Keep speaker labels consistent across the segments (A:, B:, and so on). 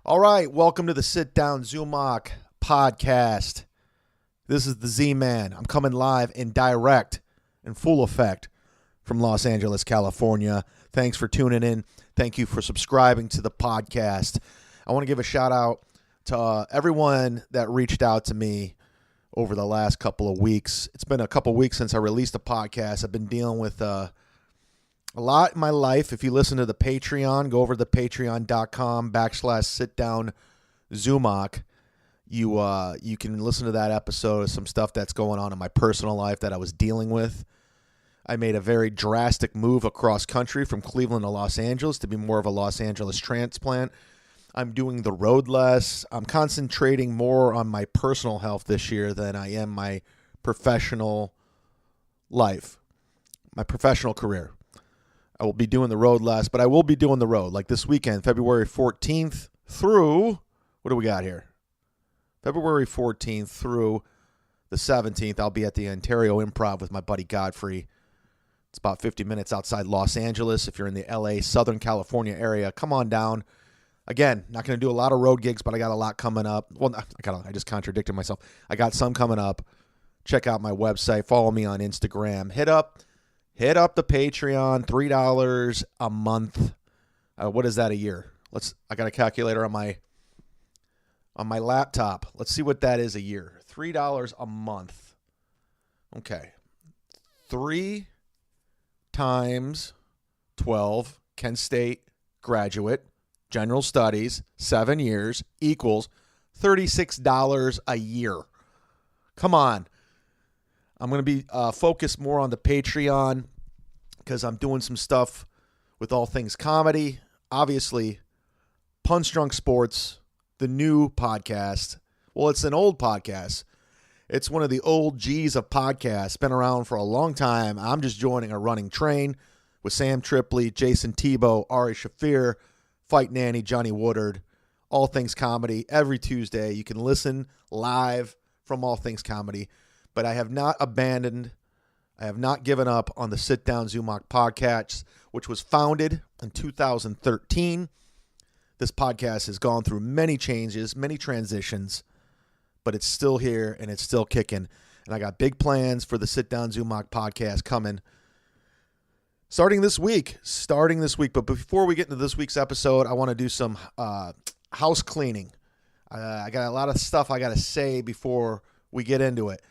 A: All right, welcome to the Sit Down Zumock podcast. This is the Z-Man. I'm coming live and direct in full effect from Los Angeles, California. Thanks for tuning in. Thank you for subscribing to the podcast. I want to give a shout out to everyone that reached out to me over the last couple of weeks. It's been a couple of weeks since I released a podcast. I've been dealing with a lot in my life. If you listen to the Patreon, go over to the patreon.com/sitdownzumock. You can listen to that episode of some stuff that's going on in my personal life that I was dealing with. I made a very drastic move across country from Cleveland to Los Angeles to be more of a Los Angeles transplant. I'm doing the road less. I'm concentrating more on my personal health this year than I am my professional life, my professional career. I will be doing the road less, but I will be doing the road. Like this weekend, February 14th through, what do we got here? February 14th through the 17th, I'll be at the Ontario Improv with my buddy Godfrey. It's about 50 minutes outside Los Angeles. If you're in the LA, Southern California area, come on down. Again, not going to do a lot of road gigs, but I got a lot coming up. Well, I just contradicted myself. I got some coming up. Check out my website. Follow me on Instagram. Hit up the Patreon, $3 a month. What is that a year? I got a calculator on my laptop. Let's see what that is a year. $3 a month. Okay. 3 times 12, Kent State graduate, general studies, 7 years, equals $36 a year. Come on. I'm going to be focused more on the Patreon because I'm doing some stuff with all things comedy. Obviously, Punch Drunk Sports, the new podcast. Well, it's an old podcast. It's one of the old G's of podcasts. Been around for a long time. I'm just joining a running train with Sam Tripoli, Jason Tebow, Ari Shafir, Fight Nanny, Johnny Woodard. All things comedy every Tuesday. You can listen live from All Things Comedy. But I have not given up on the Sit Down Zumock podcast, which was founded in 2013. This podcast has gone through many changes, many transitions, but it's still here and it's still kicking. And I got big plans for the Sit Down Zumock podcast coming starting this week. But before we get into this week's episode, I want to do some house cleaning. I got a lot of stuff I got to say before we get into it.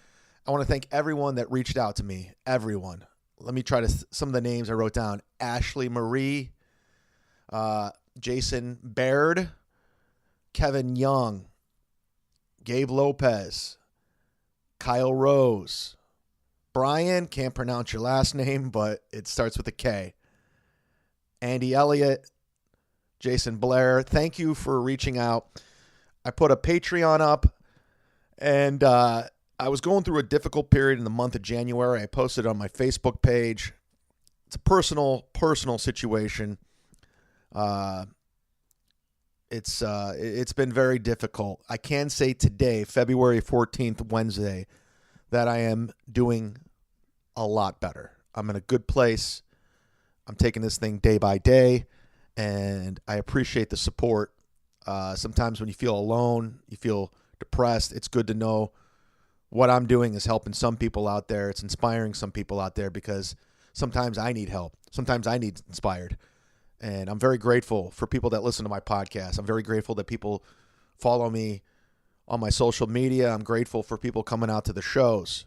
A: I want to thank everyone that reached out to me. Everyone. Let me try some of the names I wrote down. Ashley Marie, Jason Baird, Kevin Young, Gabe Lopez, Kyle Rose, Brian, can't pronounce your last name, but it starts with a K, Andy Elliott, Jason Blair. Thank you for reaching out. I put a Patreon up, and I was going through a difficult period in the month of January. I posted on my Facebook page. It's a personal situation. It's been very difficult. I can say today, February 14th, Wednesday, that I am doing a lot better. I'm in a good place. I'm taking this thing day by day, and I appreciate the support. Sometimes when you feel alone, you feel depressed, it's good to know what I'm doing is helping some people out there. It's inspiring some people out there because sometimes I need help. Sometimes I need inspired. And I'm very grateful for people that listen to my podcast. I'm very grateful that people follow me on my social media. I'm grateful for people coming out to the shows.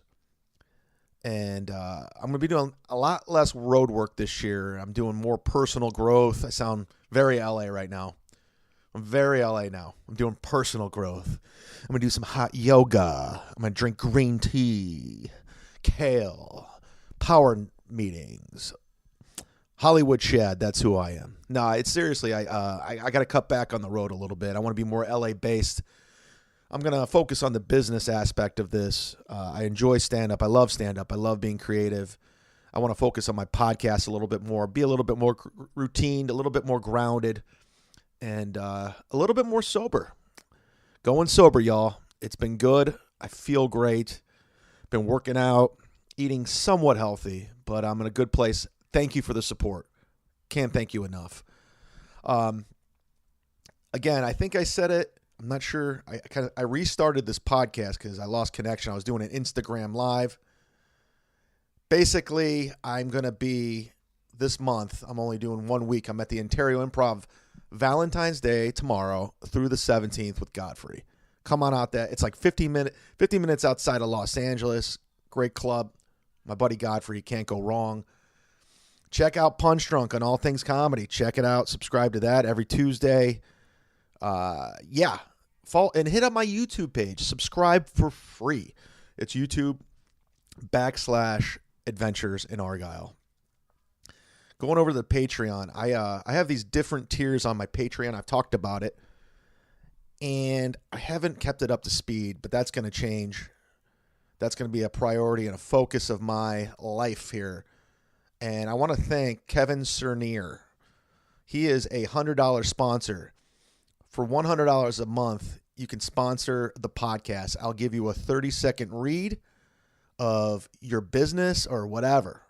A: And I'm going to be doing a lot less road work this year. I'm doing more personal growth. I sound very LA right now. I'm very LA now. I'm doing personal growth. I'm going to do some hot yoga. I'm going to drink green tea, kale, power meetings, Hollywood Shad. That's who I am. No, it's seriously, I got to cut back on the road a little bit. I want to be more LA based. I'm going to focus on the business aspect of this. I enjoy stand-up. I love stand-up. I love being creative. I want to focus on my podcast a little bit more, be a little bit more routine, a little bit more grounded, and a little bit more sober. Going sober, y'all. It's been good. I feel great. Been working out, eating somewhat healthy, but I'm in a good place. Thank you for the support. Can't thank you enough. I again, I think I said it. I'm not sure. I restarted this podcast because I lost connection. I was doing an Instagram live. Basically, I'm going to be this month. I'm only doing 1 week. I'm at the Ontario Improv Valentine's Day tomorrow through the 17th with Godfrey. Come on out there. It's like 50 minutes outside of Los Angeles. Great club. My buddy Godfrey, can't go wrong. Check out Punch Drunk on All Things Comedy. Check it out. Subscribe to that every Tuesday. Yeah. Follow and hit up my YouTube page. Subscribe for free. It's YouTube.com/Adventures in Argyle. Going over to the Patreon, I have these different tiers on my Patreon. I've talked about it, and I haven't kept it up to speed, but that's going to change. That's going to be a priority and a focus of my life here. And I want to thank Kevin Cernier. He is a $100 sponsor. For $100 a month, you can sponsor the podcast. I'll give you a 30-second read of your business or whatever.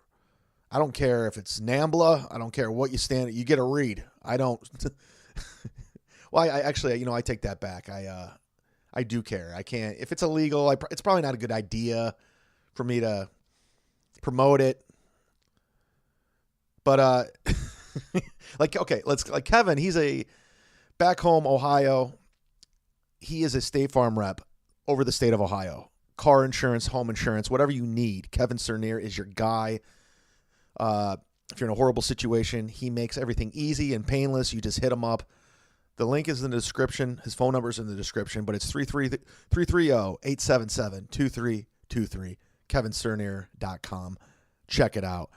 A: I don't care if it's NAMBLA. I don't care what you stand. You get a read. I don't. Well, I actually, I take that back. I do care. I can't. If it's illegal, it's probably not a good idea for me to promote it. But like Kevin, he's a back home Ohio. He is a State Farm rep over the state of Ohio. Car insurance, home insurance, whatever you need. Kevin Cernier is your guy. If you're in a horrible situation, he makes everything easy and painless. You just hit him up. The link is in the description. His phone number is in the description, but it's 330-877-2323, kevincernier.com. Check it out.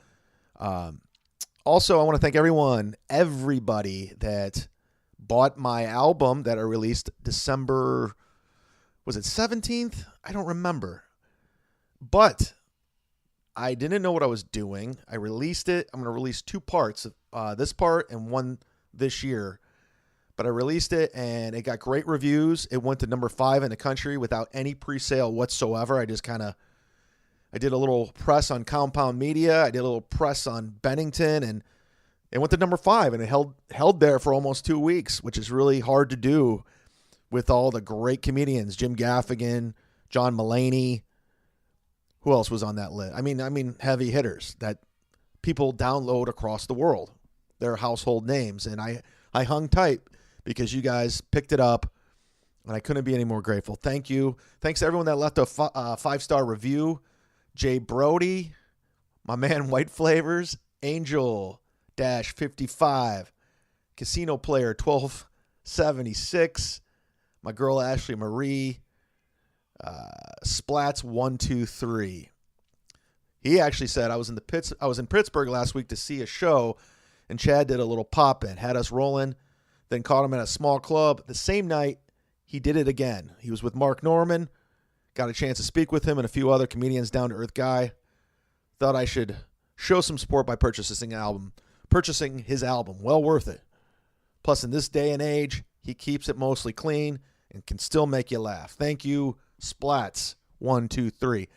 A: Also, I want to thank everybody that bought my album that I released December, was it 17th? I don't remember. But I didn't know what I was doing. I released it. I'm going to release 2 parts, this part and one this year. But I released it, and it got great reviews. It went to number 5 in the country without any pre-sale whatsoever. I did a little press on Compound Media. I did a little press on Bennington, and it went to number 5, and it held there for almost 2 weeks, which is really hard to do with all the great comedians, Jim Gaffigan, John Mulaney. Who else was on that list? I mean, heavy hitters that people download across the world. They're household names, and I hung tight because you guys picked it up, and I couldn't be any more grateful. Thank you. Thanks to everyone that left a 5-star review. Jay Brody, my man White Flavors, Angel-55, Casino Player 1276, my girl Ashley Marie, Splats 123. He actually said I was in Pittsburgh last week to see a show, and Chad did a little pop-in, had us rolling, then caught him at a small club. The same night, he did it again. He was with Mark Norman, got a chance to speak with him and a few other comedians, down-to-earth guy. Thought I should show some support by purchasing his album. Well worth it. Plus, in this day and age, he keeps it mostly clean and can still make you laugh. Thank you, Splats 123.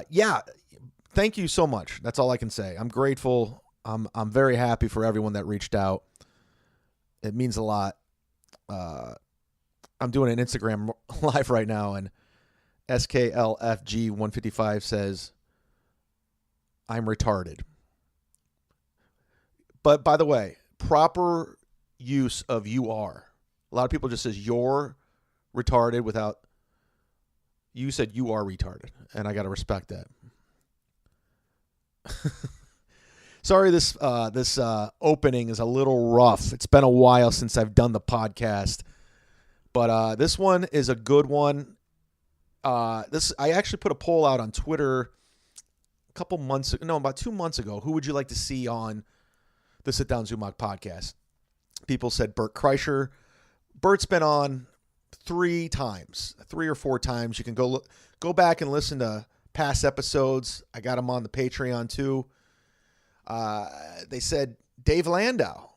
A: Yeah, thank you so much. That's all I can say. I'm grateful. I'm very happy for everyone that reached out. It means a lot. I'm doing an Instagram live right now, and SKLFG155 says, I'm retarded. But by the way, proper use of you are. A lot of people just says you're retarded without, you said you are retarded, and I got to respect that. Sorry, this opening is a little rough. It's been a while since I've done the podcast, but this one is a good one. I actually put a poll out on Twitter about 2 months ago. Who would you like to see on the Sit Down Zumock podcast? People said Bert Kreischer. Bert's been on 3 or 4 times. You can go back and listen to past episodes. I got him on the Patreon too. They said Dave Landau.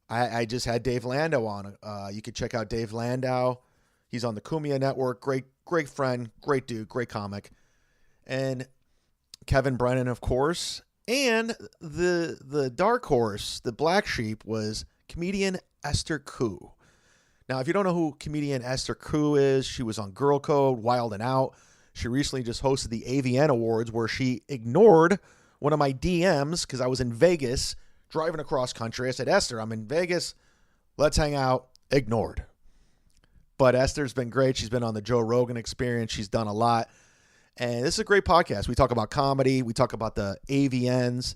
A: I just had Dave Landau on. You could check out Dave Landau. He's on the Kumia Network. Great friend, great dude, great comic. And Kevin Brennan, of course. And the dark horse, the black sheep, was comedian Esther Ku. Now, if you don't know who comedian Esther Ku is, she was on Girl Code, Wild and Out. She recently just hosted the AVN Awards where she ignored one of my DMs because I was in Vegas driving across country. I said, Esther, I'm in Vegas. Let's hang out. Ignored. But Esther's been great. She's been on the Joe Rogan Experience. She's done a lot. And this is a great podcast. We talk about comedy. We talk about the AVNs.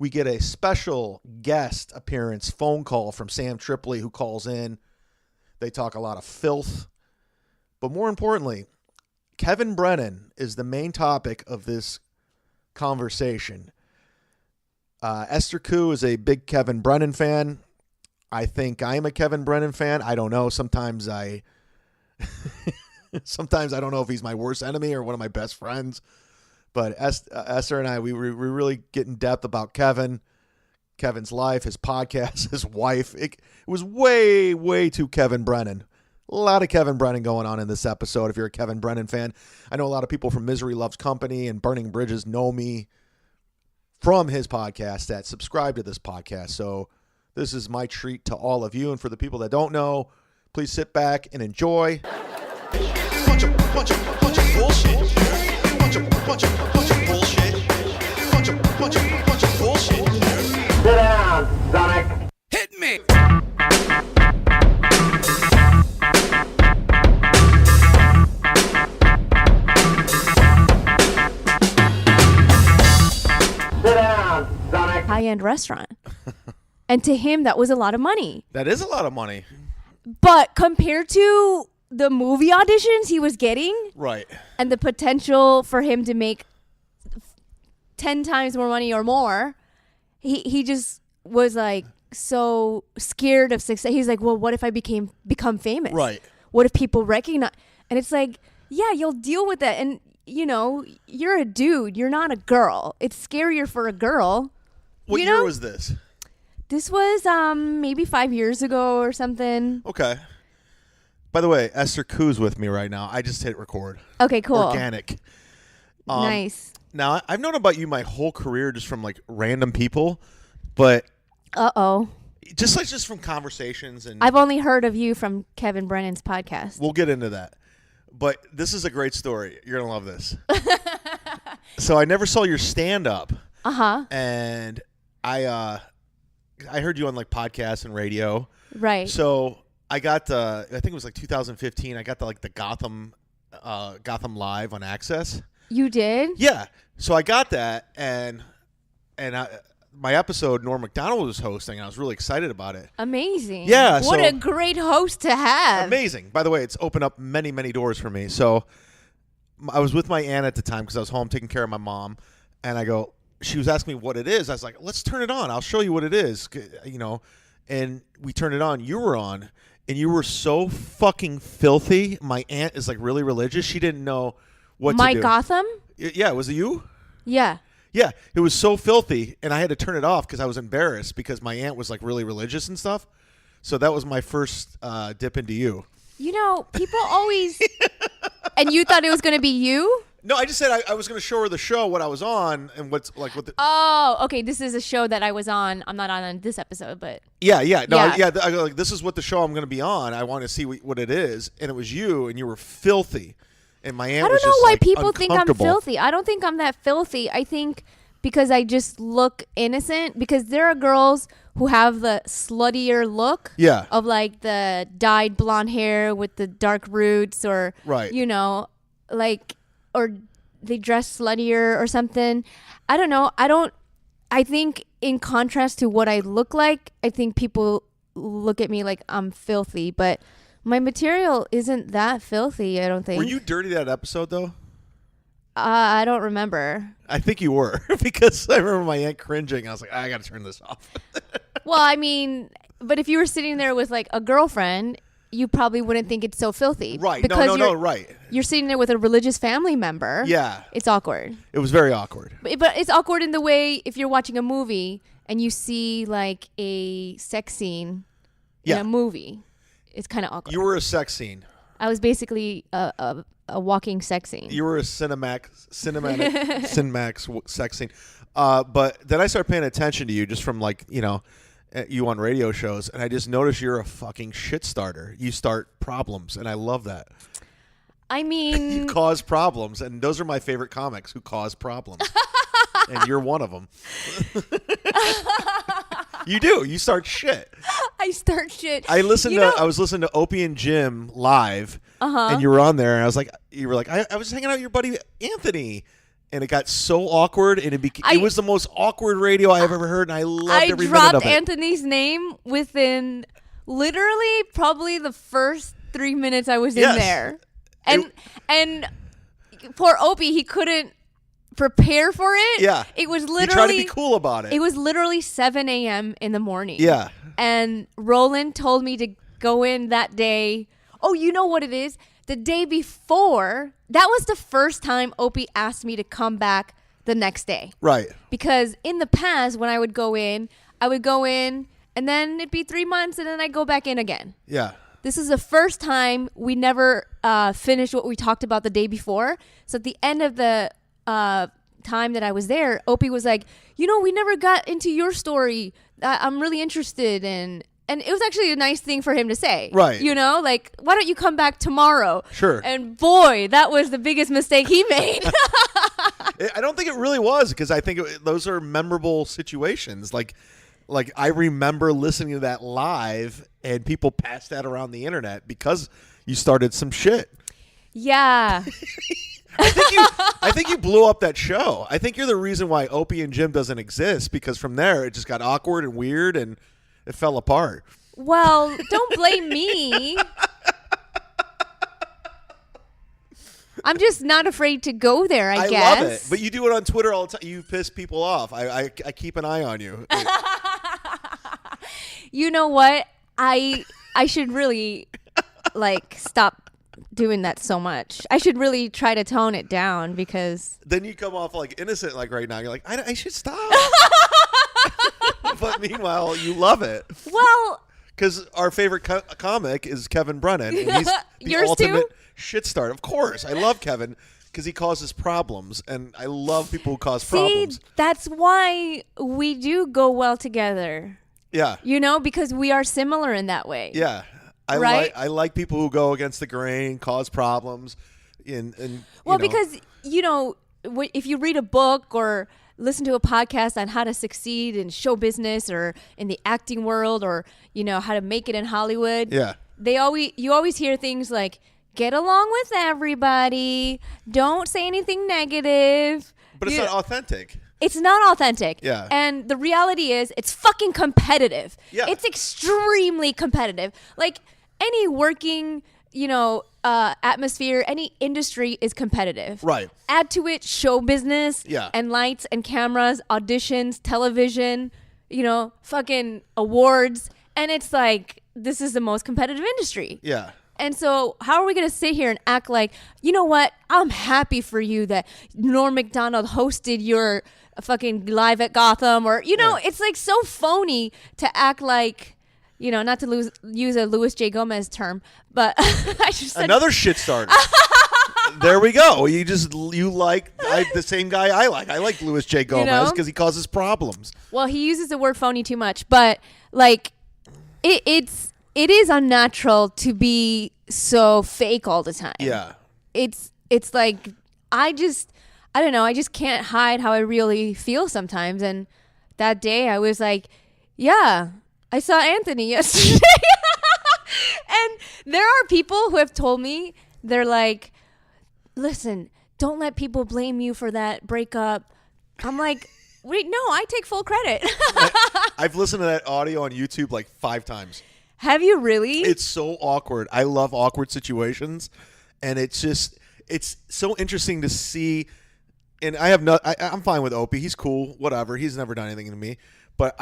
A: We get a special guest appearance phone call from Sam Tripoli who calls in. They talk a lot of filth. But more importantly, Kevin Brennan is the main topic of this conversation. Esther Ku is a big Kevin Brennan fan. I think I'm a Kevin Brennan fan. I don't know. Sometimes I don't know if he's my worst enemy or one of my best friends. But Esther and I, we really get in depth about Kevin's life, his podcast, his wife. It was way, way too Kevin Brennan. A lot of Kevin Brennan going on in this episode if you're a Kevin Brennan fan. I know a lot of people from Misery Loves Company and Burning Bridges know me from his podcast that subscribe to this podcast. So this is my treat to all of you. And for the people that don't know, please sit back and enjoy. Bunch of bullshit. Bunch of bullshit. Bunch of bullshit.
B: Sit down, Zumock.
C: Hit me.
B: Sit down, Zumock.
D: High-end restaurant. And to him, that was a lot of money.
A: That is a lot of money.
D: But compared to the movie auditions he was getting,
A: Right.
D: and the potential for him to make 10 times more money or more, he just was like so scared of success. He's like, well, what if I become famous?
A: Right.
D: What if people recognize? And it's like, yeah, you'll deal with that. And, you know, you're a dude. You're not a girl. It's scarier for a girl.
A: What
D: you
A: year
D: know?
A: was this?
D: This was maybe 5 years ago or something.
A: Okay. By the way, Esther Ku's with me right now. I just hit record.
D: Okay, cool.
A: Organic.
D: Nice.
A: Now, I've known about you my whole career just from like random people, but
D: Uh-oh.
A: just from conversations and
D: I've only heard of you from Kevin Brennan's podcast.
A: we'll get into that. But this is a great story. You're going to love this. So I never saw your stand up.
D: Uh-huh.
A: And I heard you on like podcasts and radio.
D: Right.
A: So I got I think it was like 2015. I got the Gotham Live on Access.
D: You did?
A: Yeah. So I got that, and my episode Norm Macdonald was hosting. I was really excited about it.
D: Amazing.
A: Yeah,
D: What
A: so-
D: a great host to have.
A: Amazing. By the way, it's opened up many, many doors for me. So I was with my aunt at the time because I was home taking care of my mom, and she was asking me what it is. I was like, let's turn it on. I'll show you what it is, you know. And we turned it on. You were on, and you were so fucking filthy. My aunt is like really religious. She didn't know what to do.
D: My Gotham?
A: Yeah, was it you?
D: Yeah.
A: Yeah, it was so filthy, and I had to turn it off because I was embarrassed because my aunt was like really religious and stuff. So that was my first dip into you.
D: You know, people always... And you thought it was going to be you?
A: No, I just said I was going to show her the show, what I was on, and what's like what the.
D: Oh, okay. This is a show that I was on. I'm not on this episode, but...
A: Yeah. No,
D: Yeah.
A: I go like, this is what the show I'm going to be on. I want to see what it is, and it was you, and you were filthy, and my aunt
D: I
A: was
D: don't know
A: just
D: why
A: like,
D: people think I'm
A: uncomfortable.
D: filthy. I don't think I'm that filthy. I think because I just look innocent. Because there are girls who have the sluttier look.
A: Yeah.
D: Of like the dyed blonde hair with the dark roots, or
A: Right.
D: you know, like, or they dress sluttier or something. I don't know. I think in contrast to what I look like, I think people look at me like I'm filthy, but my material isn't that filthy, I don't think.
A: Were you dirty that episode though?
D: I don't remember.
A: I think you were because I remember my aunt cringing. I was like, I got to turn this off.
D: Well, I mean, but if you were sitting there with like a girlfriend, you probably wouldn't think it's so filthy.
A: Right.
D: Because
A: No, right.
D: You're sitting there with a religious family member.
A: Yeah.
D: It's awkward.
A: It was very awkward.
D: But it's awkward in the way if you're watching a movie and you see like a sex scene in
A: Yeah.
D: a movie. It's kind of awkward.
A: You were a sex scene.
D: I was basically a walking sex scene.
A: You were a cinematic sex scene. But then I started paying attention to you just from like, you know, you on radio shows, and I just notice you're a fucking shit starter. You start problems, and I love that.
D: I mean,
A: You cause problems, and those are my favorite comics who cause problems. And you're one of them. You do. You start shit.
D: I start shit.
A: I was listening to Opie and Jim live, and you were on there, and you were like, I was hanging out with your buddy Anthony, and it got so awkward, and it was the most awkward radio I've ever heard, and I loved every minute of it. I dropped
D: Anthony's name within literally probably the first 3 minutes I was in there, and poor Opie, he couldn't prepare for it.
A: Yeah.
D: It was literally...
A: You try to be cool about it.
D: It was literally 7 a.m. in the morning.
A: Yeah.
D: And Roland told me to go in that day. Oh, you know what it is? The day before, that was the first time Opie asked me to come back the next day.
A: Right.
D: Because in the past, when I would go in, and then it'd be 3 months, and then I'd go back in again.
A: Yeah.
D: This is the first time we never finished what we talked about the day before. So at the end of the time that I was there, Opie was like, we never got into your story. I'm really interested in. And it was actually a nice thing for him to say.
A: Right.
D: Like, why don't you come back tomorrow?
A: Sure.
D: And boy, that was the biggest mistake he made.
A: I don't think it really was, because I think those are memorable situations. Like I remember listening to that live, and people passed that around the internet because you started some shit.
D: Yeah.
A: I think you blew up that show. I think you're the reason why Opie and Jim doesn't exist, because from there it just got awkward and weird and it fell apart.
D: Well, don't blame me. I'm just not afraid to go there, I guess.
A: I love it. But you do it on Twitter all the time. You piss people off. I keep an eye on you.
D: You know what? I should really stop doing that so much. I should really try to tone it down, because
A: then you come off innocent right now. You're like, I should stop. But meanwhile, you love it.
D: Well,
A: because our favorite comic is Kevin Brennan, and he's the
D: yours
A: ultimate
D: too?
A: shit start. Of course, I love Kevin because he causes problems, and I love people who cause problems.
D: That's why we do go well together.
A: Yeah,
D: because we are similar in that way.
A: Yeah. I like people who go against the grain, cause problems, and
D: because if you read a book or listen to a podcast on how to succeed in show business or in the acting world, or how to make it in Hollywood, you always hear things like, get along with everybody, don't say anything negative.
A: But it's not authentic.
D: It's not authentic.
A: Yeah.
D: And the reality is, it's fucking competitive.
A: Yeah.
D: It's extremely competitive. Like, any working, atmosphere, any industry is competitive.
A: Right.
D: Add to it show business and lights and cameras, auditions, television, fucking awards. And it's like, this is the most competitive industry.
A: Yeah.
D: And so how are we going to sit here and act like, you know what? I'm happy for you that Norm Macdonald hosted your fucking Live at Gotham, or, it's like so phony to act like, not to use a Louis J. Gomez term, but I just said
A: another shit starter. There we go. You like the same guy I like. I like Louis J. Gomez because he causes problems.
D: Well, he uses the word phony too much, but it is unnatural to be so fake all the time.
A: Yeah.
D: It's like, I don't know. I just can't hide how I really feel sometimes. And that day I was like, yeah, I saw Anthony yesterday. And there are people who have told me, they're like, listen, don't let people blame you for that breakup. I'm like, wait, no, I take full credit.
A: I've listened to that audio on YouTube 5 times.
D: Have you really?
A: It's so awkward. I love awkward situations. And it's so interesting to see. And I'm fine with Opie. He's cool, whatever. He's never done anything to me. But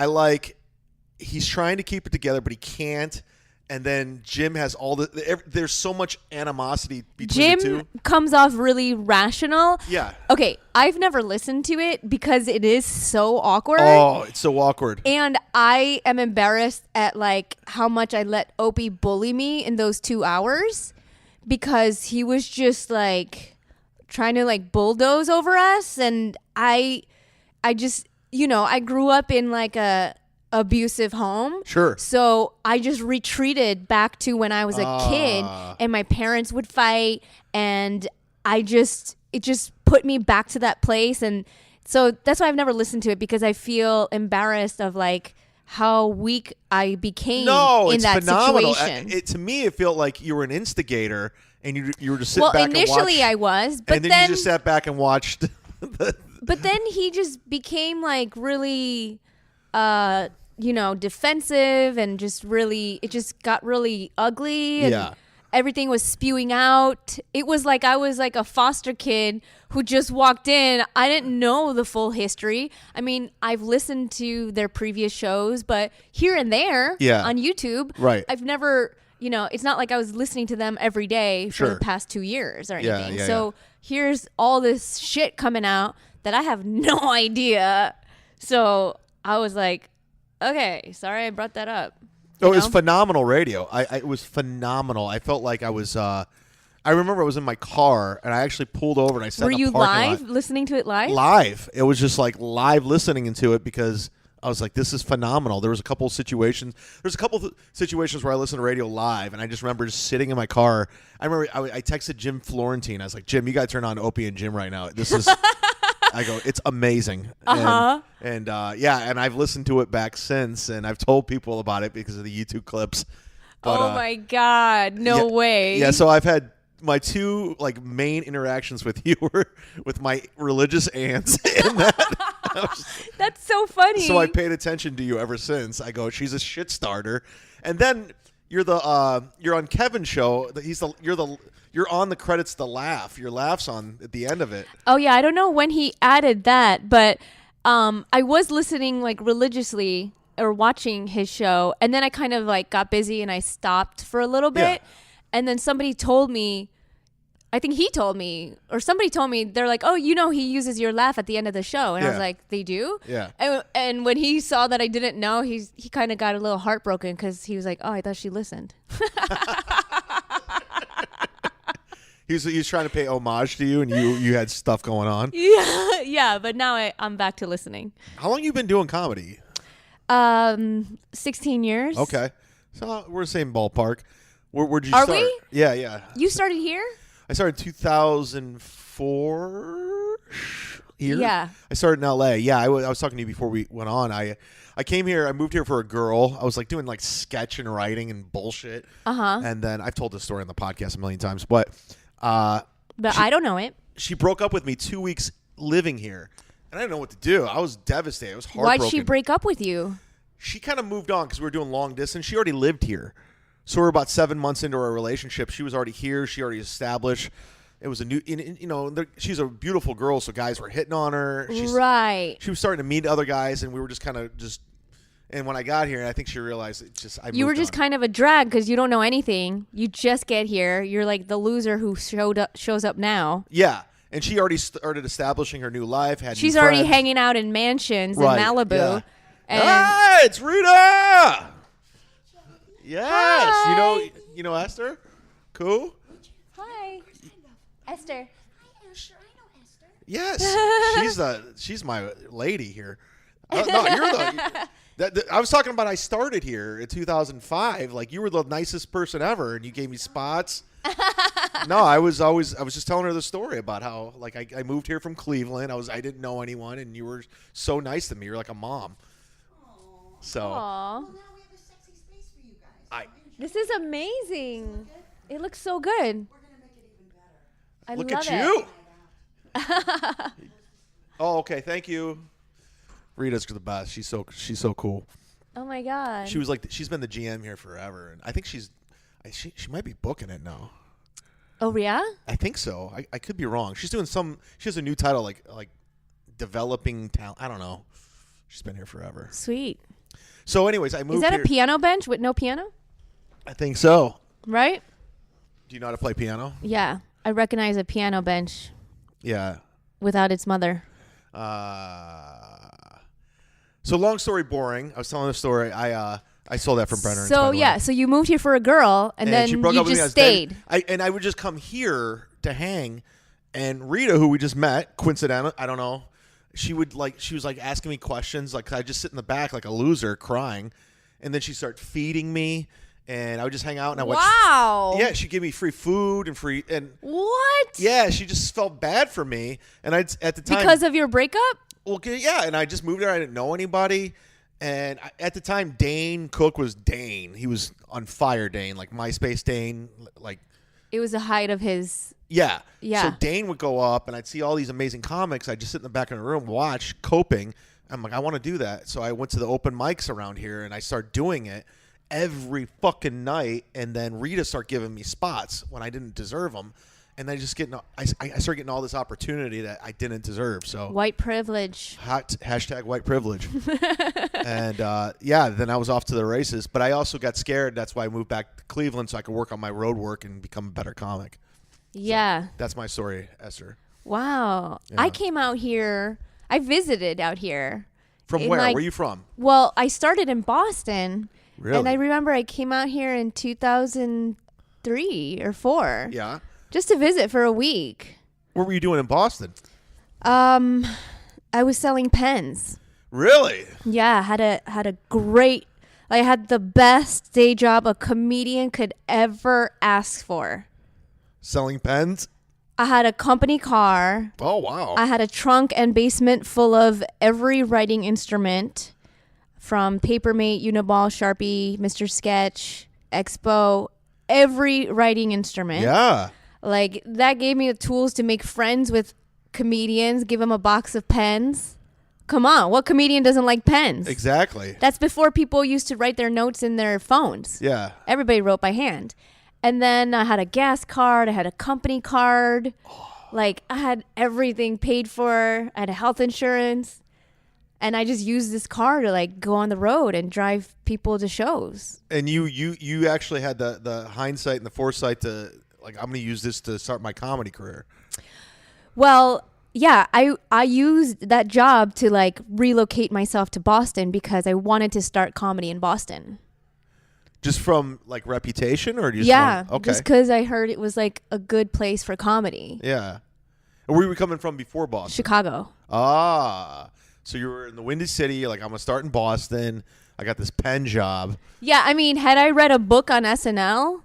A: he's trying to keep it together, but he can't. And then Jim has there's so much animosity between the two.
D: Jim comes off really rational.
A: Yeah.
D: Okay, I've never listened to it because it is so awkward.
A: Oh, it's so awkward.
D: And I am embarrassed at how much I let Opie bully me in those 2 hours, because he was just trying to bulldoze over us. And I just, I grew up in abusive home.
A: Sure.
D: So I just retreated back to when I was a kid and my parents would fight, and it just put me back to that place. And so that's why I've never listened to it, because I feel embarrassed of like how weak I became in
A: it's
D: that
A: phenomenal.
D: situation.
A: To me, it felt like you were an instigator and you were just sitting back and
D: initially I was, but
A: and then you just sat back and watched.
D: But then he just became like really, defensive, and just really, it just got really ugly. And everything was spewing out. It was like I was like a foster kid who just walked in. I didn't know the full history. I mean, I've listened to their previous shows, but here and there on YouTube,
A: right.
D: I've never, it's not like I was listening to them every day for the past 2 years or anything. So here's all this shit coming out that I have no idea. So I was like, okay, sorry I brought that up.
A: It was phenomenal radio. It was phenomenal. I felt like I was. I remember I was in my car and I actually pulled over and I sat.
D: Were
A: in
D: you
A: the parking
D: live
A: lot.
D: listening to it live?
A: Live. It was just like live listening into it because I was like, this is phenomenal. There was a couple of situations. There's a couple of situations where I listened to radio live, and I just remember just sitting in my car. I remember I texted Jim Florentine. I was like, Jim, you got to turn on Opie and Jim right now. This is. I go, it's amazing. And I've listened to it back since, and I've told people about it because of the YouTube clips. But,
D: oh my God, no way.
A: Yeah, so I've had my two like main interactions with you were with my religious aunts and that.
D: That's so funny.
A: So I paid attention to you ever since. I go, she's a shit starter. And then you're on Kevin's show. You're on the credits, the laugh. Your laugh's on at the end of it.
D: Oh, yeah. I don't know when he added that, but I was listening like religiously or watching his show. And then I kind of like got busy and I stopped for a little bit. And then somebody told me, I think he told me, or somebody told me, they're like, oh, he uses your laugh at the end of the show. And I was like, they do?
A: Yeah.
D: And when he saw that I didn't know, he kind of got a little heartbroken because he was like, oh, I thought she listened.
A: He's trying to pay homage to you, and you had stuff going on.
D: Yeah, but now I'm back to listening.
A: How long you been doing comedy?
D: 16 years.
A: Okay, so we're the same ballpark. Where'd you
D: Are
A: start?
D: we?
A: Yeah.
D: You started here?
A: I started in 2004. Here.
D: Yeah.
A: I started in LA. Yeah, I was talking to you before we went on. I came here. I moved here for a girl. I was like doing like sketch and writing and bullshit. And then I've told this story on the podcast a million times, but
D: I don't know it.
A: She broke up with me 2 weeks living here, and I didn't know what to do. I was devastated. I was heartbroken.
D: Why'd she break up with you?
A: She kind of moved on because we were doing long distance. She already lived here. So we're about 7 months into our relationship. She was already here. She already established. It was a new, she's a beautiful girl, so guys were hitting on her.
D: Right.
A: She was starting to meet other guys, and we were just kind of and when I got here, I think she realized
D: you were just kind of a drag because you don't know anything. You just get here. You're like the loser who shows up now.
A: Yeah. And she already started establishing her new life.
D: She's already hanging out in mansions in Malibu.
A: Yeah.
D: And
A: hey, it's Rita! Yes.
D: Hi.
A: You know Esther Ku?
D: Hi. Esther.
C: Hi, Esther. I know Esther.
A: Yes. She's my lady here. No, I was talking about I started here in 2005. Like, you were the nicest person ever, and you gave me spots. No, I was just telling her the story about how, like, I moved here from Cleveland. I didn't know anyone, and you were so nice to me. You're like a mom.
C: Aww.
A: So.
D: Aww.
C: Well, now we have a sexy space for you guys.
D: This is amazing. It looks so good.
C: We're going to make it even better.
D: I
A: Look
D: love
A: at you. Oh, okay. Thank you. Rita's the best. She's so cool.
D: Oh my God.
A: She was like, she's been the GM here forever, and I think she might be booking it now.
D: Oh yeah?
A: I think so. I could be wrong. She's doing she has a new title like developing talent. I don't know. She's been here forever.
D: Sweet.
A: So anyways, I moved
D: Is that
A: here.
D: a piano bench with no piano?
A: I think so.
D: Right?
A: Do you know how to play piano?
D: Yeah. I recognize a piano bench
A: Yeah.
D: without its mother.
A: So long story boring. I was telling a story. I stole that from Brennan.
D: So yeah, so you moved here for a girl, and then
A: she broke
D: you
A: up with me. I
D: just
A: was
D: stayed.
A: and I would just come here to hang, and Rita, who we just met, coincidental, I don't know, she was like asking me questions. Like I just sit in the back like a loser crying. And then she'd start feeding me. And I would just hang out and I watch.
D: Wow.
A: Yeah, she'd give me free food and free. And
D: What?
A: yeah, she just felt bad for me. And at the time.
D: Because of your breakup?
A: Well, yeah. And I just moved there. I didn't know anybody. And at the time, Dane Cook was Dane. He was on fire, Dane, like MySpace Dane. Like
D: It was the height of his.
A: Yeah.
D: Yeah.
A: So Dane would go up and I'd see all these amazing comics. I'd just sit in the back of the room, watch, coping. I'm like, I want to do that. So I went to the open mics around here and I started doing it every fucking night. And then Rita started giving me spots when I didn't deserve them. And I started getting all this opportunity that I didn't deserve. So
D: White privilege.
A: Hashtag white privilege. And then I was off to the races. But I also got scared. That's why I moved back to Cleveland so I could work on my road work and become a better comic.
D: Yeah.
A: So that's my story, Esther.
D: Wow.
A: Yeah.
D: I came out here. I visited out here.
A: From where? Where are you from?
D: Well, I started in Boston.
A: Really?
D: And I remember I came out here in 2003 or 4.
A: Yeah.
D: Just to visit for a week.
A: What were you doing in Boston?
D: I was selling pens.
A: Really?
D: Yeah, I had a great, I had the best day job a comedian could ever ask for.
A: Selling pens?
D: I had a company car.
A: Oh, wow.
D: I had a trunk and basement full of every writing instrument, from Papermate, Uniball, Sharpie, Mr. Sketch, Expo, every writing instrument.
A: Yeah.
D: Like, that gave me the tools to make friends with comedians, give them a box of pens. Come on, what comedian doesn't like pens?
A: Exactly.
D: That's before people used to write their notes in their phones.
A: Yeah.
D: Everybody wrote by hand. And then I had a gas card. I had a company card. Like, I had everything paid for. I had a health insurance. And I just used this car to, like, go on the road and drive people to shows.
A: And you actually had the hindsight and the foresight to, like, I'm going to use this to start my comedy career.
D: Well, yeah, I used that job to, like, relocate myself to Boston because I wanted to start comedy in Boston.
A: Just from, like, reputation, or just
D: okay. Just because I heard it was, like, a good place for comedy.
A: Yeah. And where were you coming from before Boston?
D: Chicago.
A: Ah. So you were in the Windy City. You're like, I'm going to start in Boston. I got this pen job.
D: Yeah, I mean, had I read a book on SNL,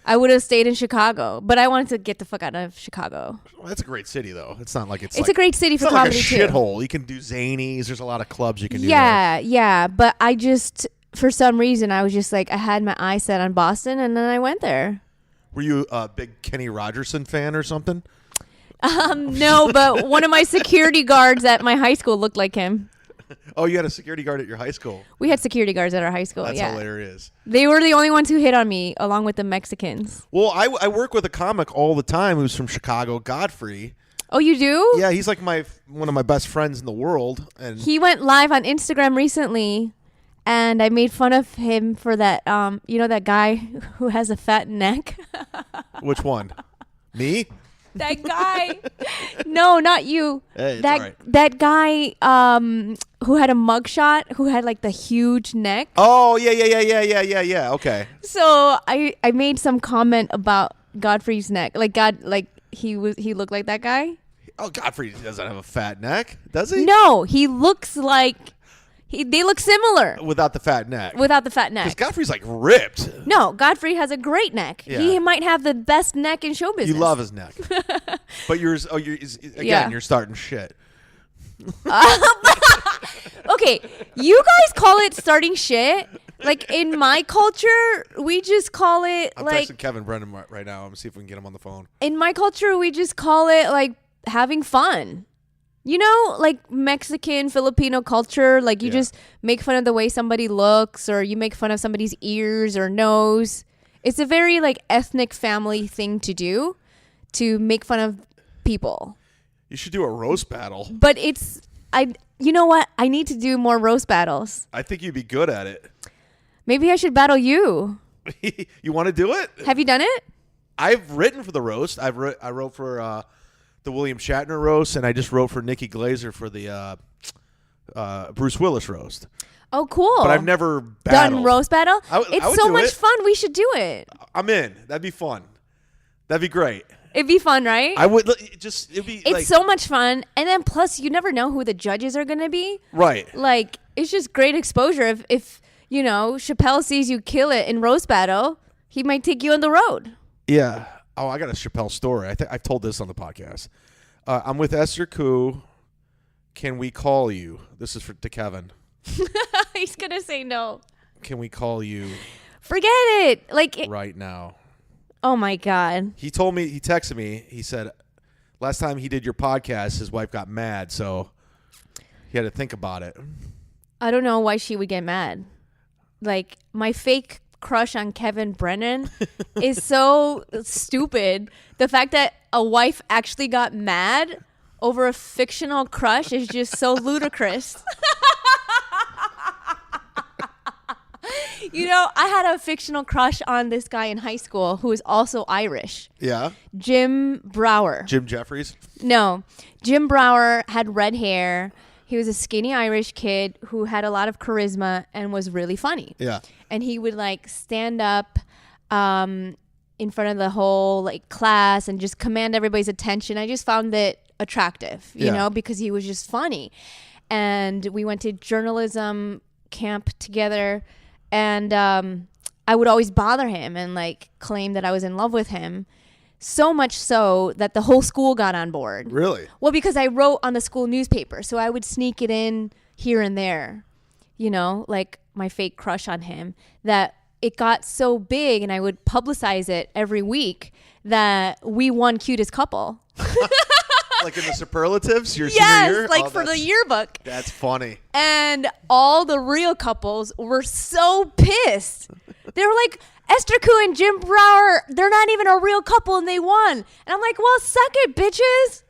D: I would have stayed in Chicago. But I wanted to get the fuck out of Chicago.
A: Well, that's a great city, though. It's not like it's
D: a great city for comedy,
A: like a
D: too.
A: shithole. You can do Zanies. There's a lot of clubs you can do.
D: Yeah. But I just, for some reason, I was just like, I had my eye set on Boston, and then I went there.
A: Were you a big Kenny Rogerson fan or something?
D: No, but one of my security guards at my high school looked like him.
A: Oh, you had a security guard at your high school?
D: We had security guards at our high school.
A: That's
D: yeah.
A: hilarious.
D: They were the only ones who hit on me, along with the Mexicans.
A: Well, I work with a comic all the time who's from Chicago, Godfrey.
D: Oh, you do?
A: Yeah, he's like one of my best friends in the world. And
D: He went live on Instagram recently, and I made fun of him for that. That guy who has a fat neck.
A: Which one? Me?
D: That guy. No, not you.
A: Hey, it's
D: that
A: all right.
D: that guy who had a mugshot, who had like the huge neck.
A: Oh, yeah. Okay.
D: So I made some comment about Godfrey's neck. Like he looked like that guy.
A: Oh, Godfrey doesn't have a fat neck, does he?
D: No, he looks like they look similar
A: Without the fat neck.
D: without the fat
A: Because
D: neck.
A: Godfrey's like ripped.
D: No, Godfrey has a great neck.
A: Yeah.
D: He might have the best neck in show business.
A: You love his neck. But you're starting shit.
D: Okay, you guys call it starting shit. Like, in my culture, we just call it
A: I'm
D: like
A: texting Kevin Brennan right now. I'm going to see if we can get him on the phone.
D: in my culture, we just call it like having fun. You know, like Mexican, Filipino culture, like you
A: Yeah.
D: just make fun of the way somebody looks, or you make fun of somebody's ears or nose. It's a very like ethnic family thing to do, to make fun of people.
A: You should do a roast battle.
D: But you know what? I need to do more roast battles.
A: I think you'd be good at it.
D: Maybe I should battle you.
A: You want to do it?
D: Have you done it?
A: I've written for the roast. I wrote for the William Shatner roast, and I just wrote for Nikki Glazer for the Bruce Willis roast.
D: Oh, cool.
A: But I've never battled.
D: done roast battle.
A: I would
D: It's
A: do
D: so much
A: it.
D: fun. We should do it.
A: I'm in. That'd be fun. That'd be great.
D: It'd be fun, right?
A: I would it'd be
D: It's so much fun. And then plus, you never know who the judges are going to be.
A: right.
D: Like, it's just great exposure. If Chappelle sees you kill it in roast battle, he might take you on the road.
A: Yeah. Oh, I got a Chappelle story. I think I've told this on the podcast. I'm with Esther Ku. Can we call you? This is to Kevin.
D: He's going to say no.
A: Can we call you
D: Forget it.
A: right now?
D: Oh, my God.
A: He told me, he texted me, he said, last time he did your podcast, his wife got mad, so he had to think about it.
D: I don't know why she would get mad. Like, my fake crush on Kevin Brennan is so stupid. The fact that a wife actually got mad over a fictional crush is just so ludicrous. I had a fictional crush on this guy in high school who is also Irish.
A: Yeah?
D: Jim Brower.
A: Jim Jeffries?
D: No. Jim Brower had red hair. He was a skinny Irish kid who had a lot of charisma and was really funny.
A: Yeah.
D: And he would stand up in front of the whole class and just command everybody's attention. I just found it attractive, you know, because he was just funny. And we went to journalism camp together, and I would always bother him and claim that I was in love with him. So much so that the whole school got on board.
A: Really?
D: Well, because I wrote on the school newspaper, so I would sneak it in here and there, my fake crush on him, that it got so big, and I would publicize it every week that we won cutest couple.
A: Like in the superlatives, your
D: yes,
A: senior year?
D: For the yearbook.
A: That's funny.
D: And all the real couples were so pissed. They were like, Esther Ku and Jim Brower, they're not even a real couple and they won. And I'm like, well, suck it, bitches.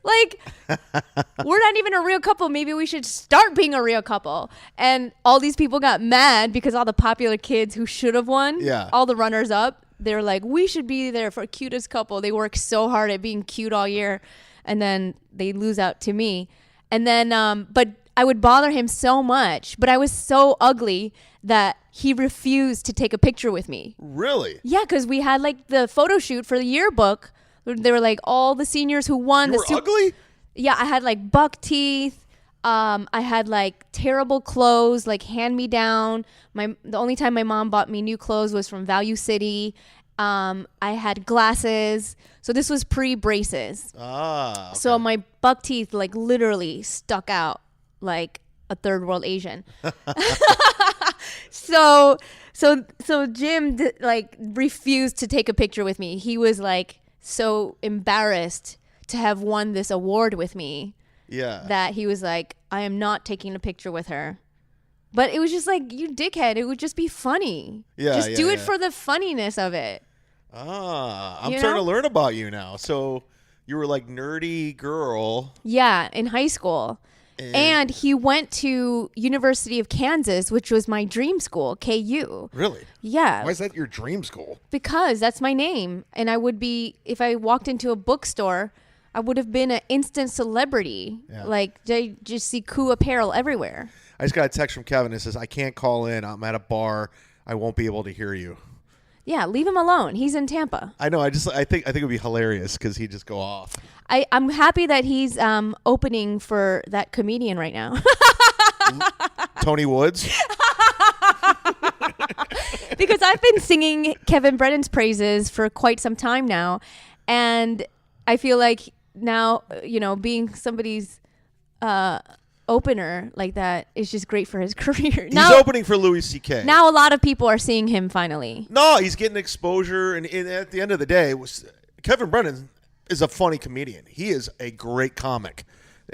D: We're not even a real couple. Maybe we should start being a real couple. And all these people got mad because all the popular kids who should have won, all the runners up, they were like, we should be there for cutest couple. They work so hard at being cute all year. And then they lose out to me. And then, but I would bother him so much. But I was so ugly that he refused to take a picture with me.
A: Really?
D: Yeah, because we had the photo shoot for the yearbook. They were all the seniors who won.
A: You were ugly?
D: Yeah, I had buck teeth. I had terrible clothes, hand me down. The only time my mom bought me new clothes was from Value City. I had glasses. So this was pre-braces.
A: Ah. Okay.
D: So my buck teeth literally stuck out like a third world Asian. So Jim refused to take a picture with me. He was so embarrassed to have won this award with me.
A: Yeah.
D: That he was like, I am not taking a picture with her. But it was just you dickhead. It would just be funny.
A: Yeah.
D: Just do it for the funniness of it.
A: Ah, I'm starting to learn about you now. So you were nerdy girl.
D: Yeah, in high school. And he went to University of Kansas, which was my dream school, KU.
A: Really?
D: Yeah.
A: Why is that your dream school?
D: Because that's my name. And I would be, if I walked into a bookstore, I would have been an instant celebrity.
A: Yeah.
D: They just see Ku apparel everywhere.
A: I just got a text from Kevin that says, I can't call in. I'm at a bar. I won't be able to hear you.
D: Yeah, leave him alone. He's in Tampa.
A: I know. I think it would be hilarious because he'd just go off.
D: I'm happy that he's opening for that comedian right now.
A: Tony Woods?
D: Because I've been singing Kevin Brennan's praises for quite some time now. And I feel like now, being somebody's opener like that is just great for his career.
A: He's opening for Louis C.K.
D: Now a lot of people are seeing him finally.
A: No, he's getting exposure. And at the end of the day, Kevin Brennan is a funny comedian. He is a great comic.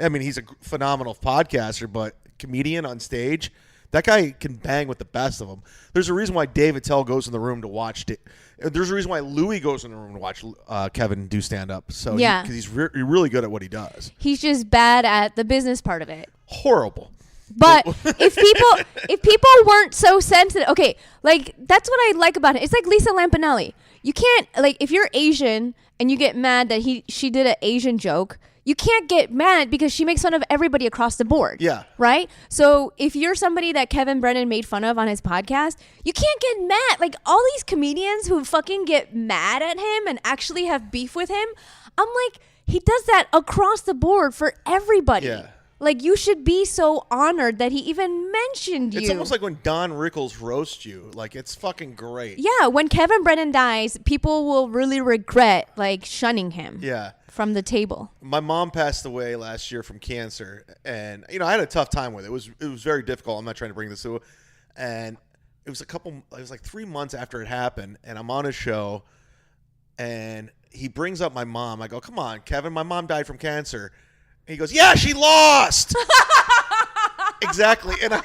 A: I mean, he's a phenomenal podcaster, but comedian on stage, that guy can bang with the best of them. There's a reason why Dave Attell goes in the room to watch it. There's a reason why Louis goes in the room to watch Kevin do stand-up. So
D: yeah.
A: Because he's really good at what he does.
D: He's just bad at the business part of it.
A: Horrible.
D: But if people weren't so sensitive, okay, that's what I like about it. It's like Lisa Lampanelli. You can't, if you're Asian and you get mad that she did an Asian joke, you can't get mad because she makes fun of everybody across the board.
A: Yeah.
D: Right? So if you're somebody that Kevin Brennan made fun of on his podcast, you can't get mad. Like all these comedians who fucking get mad at him and actually have beef with him, I'm like, he does that across the board for everybody.
A: Yeah.
D: Like you should be so honored that he even mentioned you.
A: It's almost like when Don Rickles roasts you. Like it's fucking great.
D: Yeah, when Kevin Brennan dies, people will really regret like shunning him.
A: Yeah.
D: From the table.
A: My mom passed away last year from cancer, and I had a tough time with it. It was very difficult. I'm not trying to bring this to, and it was like 3 months after it happened, and I'm on a show, and he brings up my mom. I go, "Come on, Kevin, my mom died from cancer." And he goes, "Yeah, she lost." Exactly, and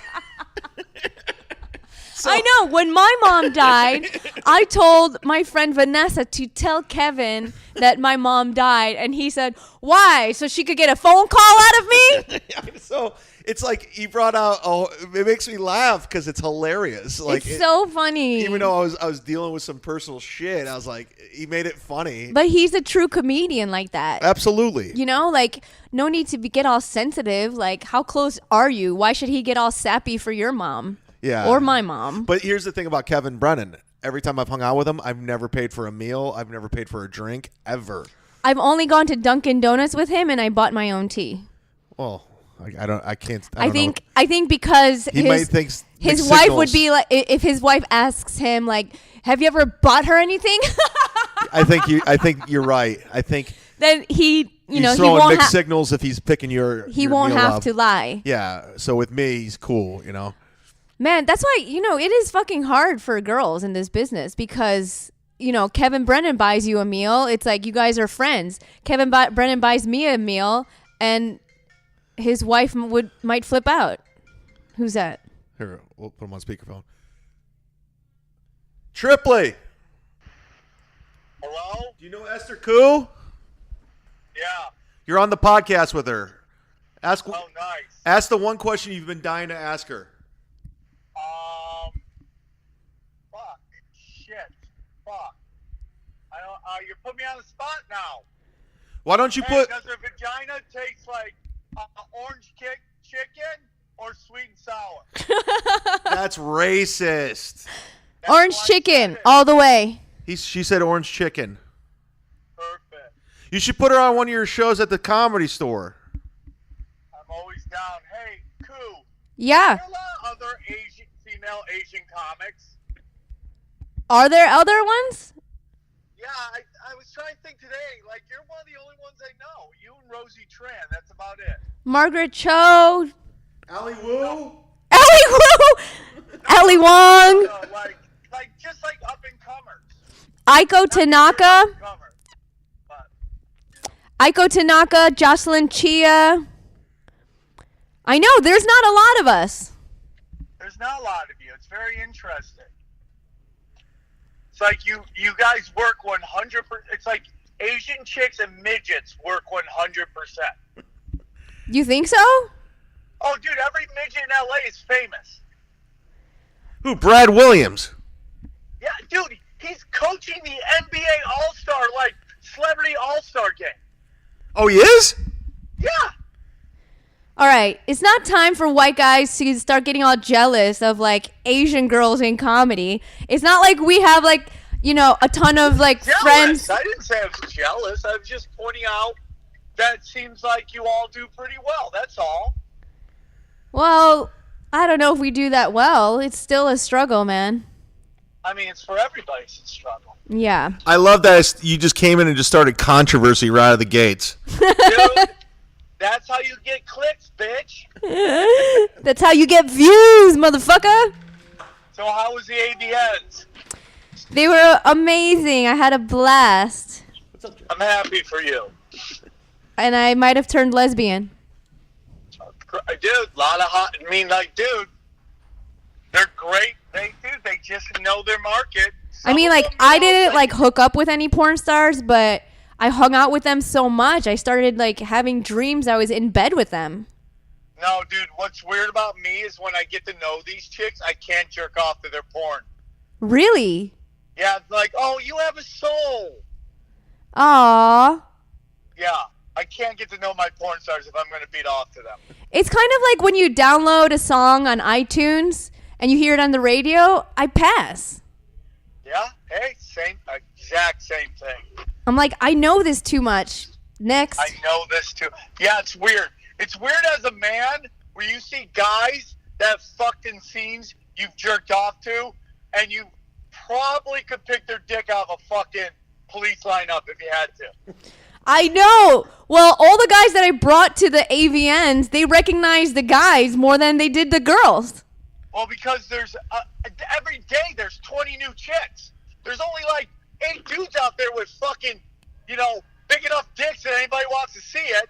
D: I know. When my mom died, I told my friend Vanessa to tell Kevin that my mom died, and he said, "Why? So she could get a phone call out of me?"
A: So it's like he brought out. Oh, it makes me laugh because it's hilarious. Like
D: it's so funny.
A: Even though I was dealing with some personal shit, I was like, he made it funny.
D: But he's a true comedian like that.
A: Absolutely.
D: You know, like no need to get all sensitive. Like, how close are you? Why should he get all sappy for your mom?
A: Yeah.
D: Or my mom.
A: But here's the thing about Kevin Brennan. Every time I've hung out with him, I've never paid for a meal. I've never paid for a drink, ever.
D: I've only gone to Dunkin' Donuts with him, and I bought my own tea.
A: Well, I can't.
D: I think because
A: he might think
D: his wife would be like, if his wife asks him like, "Have you ever bought her anything?"
A: I think you're right. I think
D: then he's
A: throwing
D: he won't
A: mixed signals if he's picking your.
D: He
A: your
D: won't
A: meal
D: have
A: up.
D: to lie.
A: Yeah. So with me, he's cool.
D: Man, that's why, it is fucking hard for girls in this business because, Kevin Brennan buys you a meal. It's like you guys are friends. Kevin Brennan buys me a meal and his wife might flip out. Who's that?
A: Here, we'll put him on speakerphone. Tripoli.
B: Hello?
A: Do you know Esther Ku?
B: Yeah.
A: You're on the podcast with her.
B: Oh, nice.
A: Ask the one question you've been dying to ask her.
B: Fuck. Shit. Fuck. I don't. You put me on the spot now.
A: Why don't you
B: Hey,
A: put?
B: does her vagina taste like orange chicken or sweet and sour?
A: That's racist.
B: That's
D: Orange
B: why I
D: chicken
B: said it.
D: all the way.
A: She said orange chicken.
B: Perfect.
A: You should put her on one of your shows at the Comedy Store.
B: I'm always down. Hey, Ku.
D: Yeah.
B: Are there a lot of other female Asian comics?
D: Are there other ones?
B: Yeah, I was trying to think today. Like, you're one of the only ones I know. You and Rosie Tran. That's about it.
D: Margaret Cho.
A: Ali Wu?
D: Ellie Wu. Ellie Wong.
B: Like just like up and comers.
D: Aiko Tanaka.
B: But
D: Aiko Tanaka. Jocelyn Chia. I know, there's not a lot of us.
B: there's not a lot of you. It's very interesting. It's like you guys work 100%. It's like Asian chicks and midgets work 100%.
D: You think so?
B: Oh, dude, every midget in LA is famous.
A: Who? Brad Williams.
B: Yeah, dude, he's coaching the NBA All-Star, like, Celebrity All-Star game.
A: Oh, he is?
B: Yeah.
D: All right, it's not time for white guys to start getting all jealous of like Asian girls in comedy. It's not like we have like, you know, a ton of like
B: Jealous.
D: friends.
B: I didn't say I was jealous. I was just pointing out that it seems like you all do pretty well. That's all.
D: Well, I don't know if we do that well. It's still a struggle, man.
B: I mean, it's for everybody. It's a struggle.
D: Yeah.
A: I love that you just came in and just started controversy right out of the gates.
B: Dude, that's how you get clicks, bitch.
D: That's how you get views, motherfucker.
B: So how was the AVNs?
D: They were amazing. I had a blast.
B: I'm happy for you.
D: And I might have turned lesbian.
B: Dude, a lot of hot. I mean, like, dude, they're great. They just know their market.
D: I mean, like, I didn't like hook up with any porn stars, but I hung out with them so much. I started like having dreams I was in bed with them.
B: No, dude, what's weird about me is when I get to know these chicks, I can't jerk off to their porn.
D: Really?
B: Yeah, it's like, oh, you have a soul.
D: Aww.
B: Yeah. I can't get to know my porn stars if I'm going to beat off to them.
D: It's kind of like when you download a song on iTunes and you hear it on the radio, I pass.
B: Yeah, hey, exact same thing.
D: I'm like, I know this too much. Next.
B: I know this too. Yeah, it's weird. It's weird as a man where you see guys that have fucked in scenes you've jerked off to, and you probably could pick their dick out of a fucking police lineup if you had to.
D: I know. Well, all the guys that I brought to the AVNs, they recognize the guys more than they did the girls.
B: Well, because there's every day there's 20 new chicks. There's only like 8 dudes out there with fucking, big enough dicks that anybody wants to see it.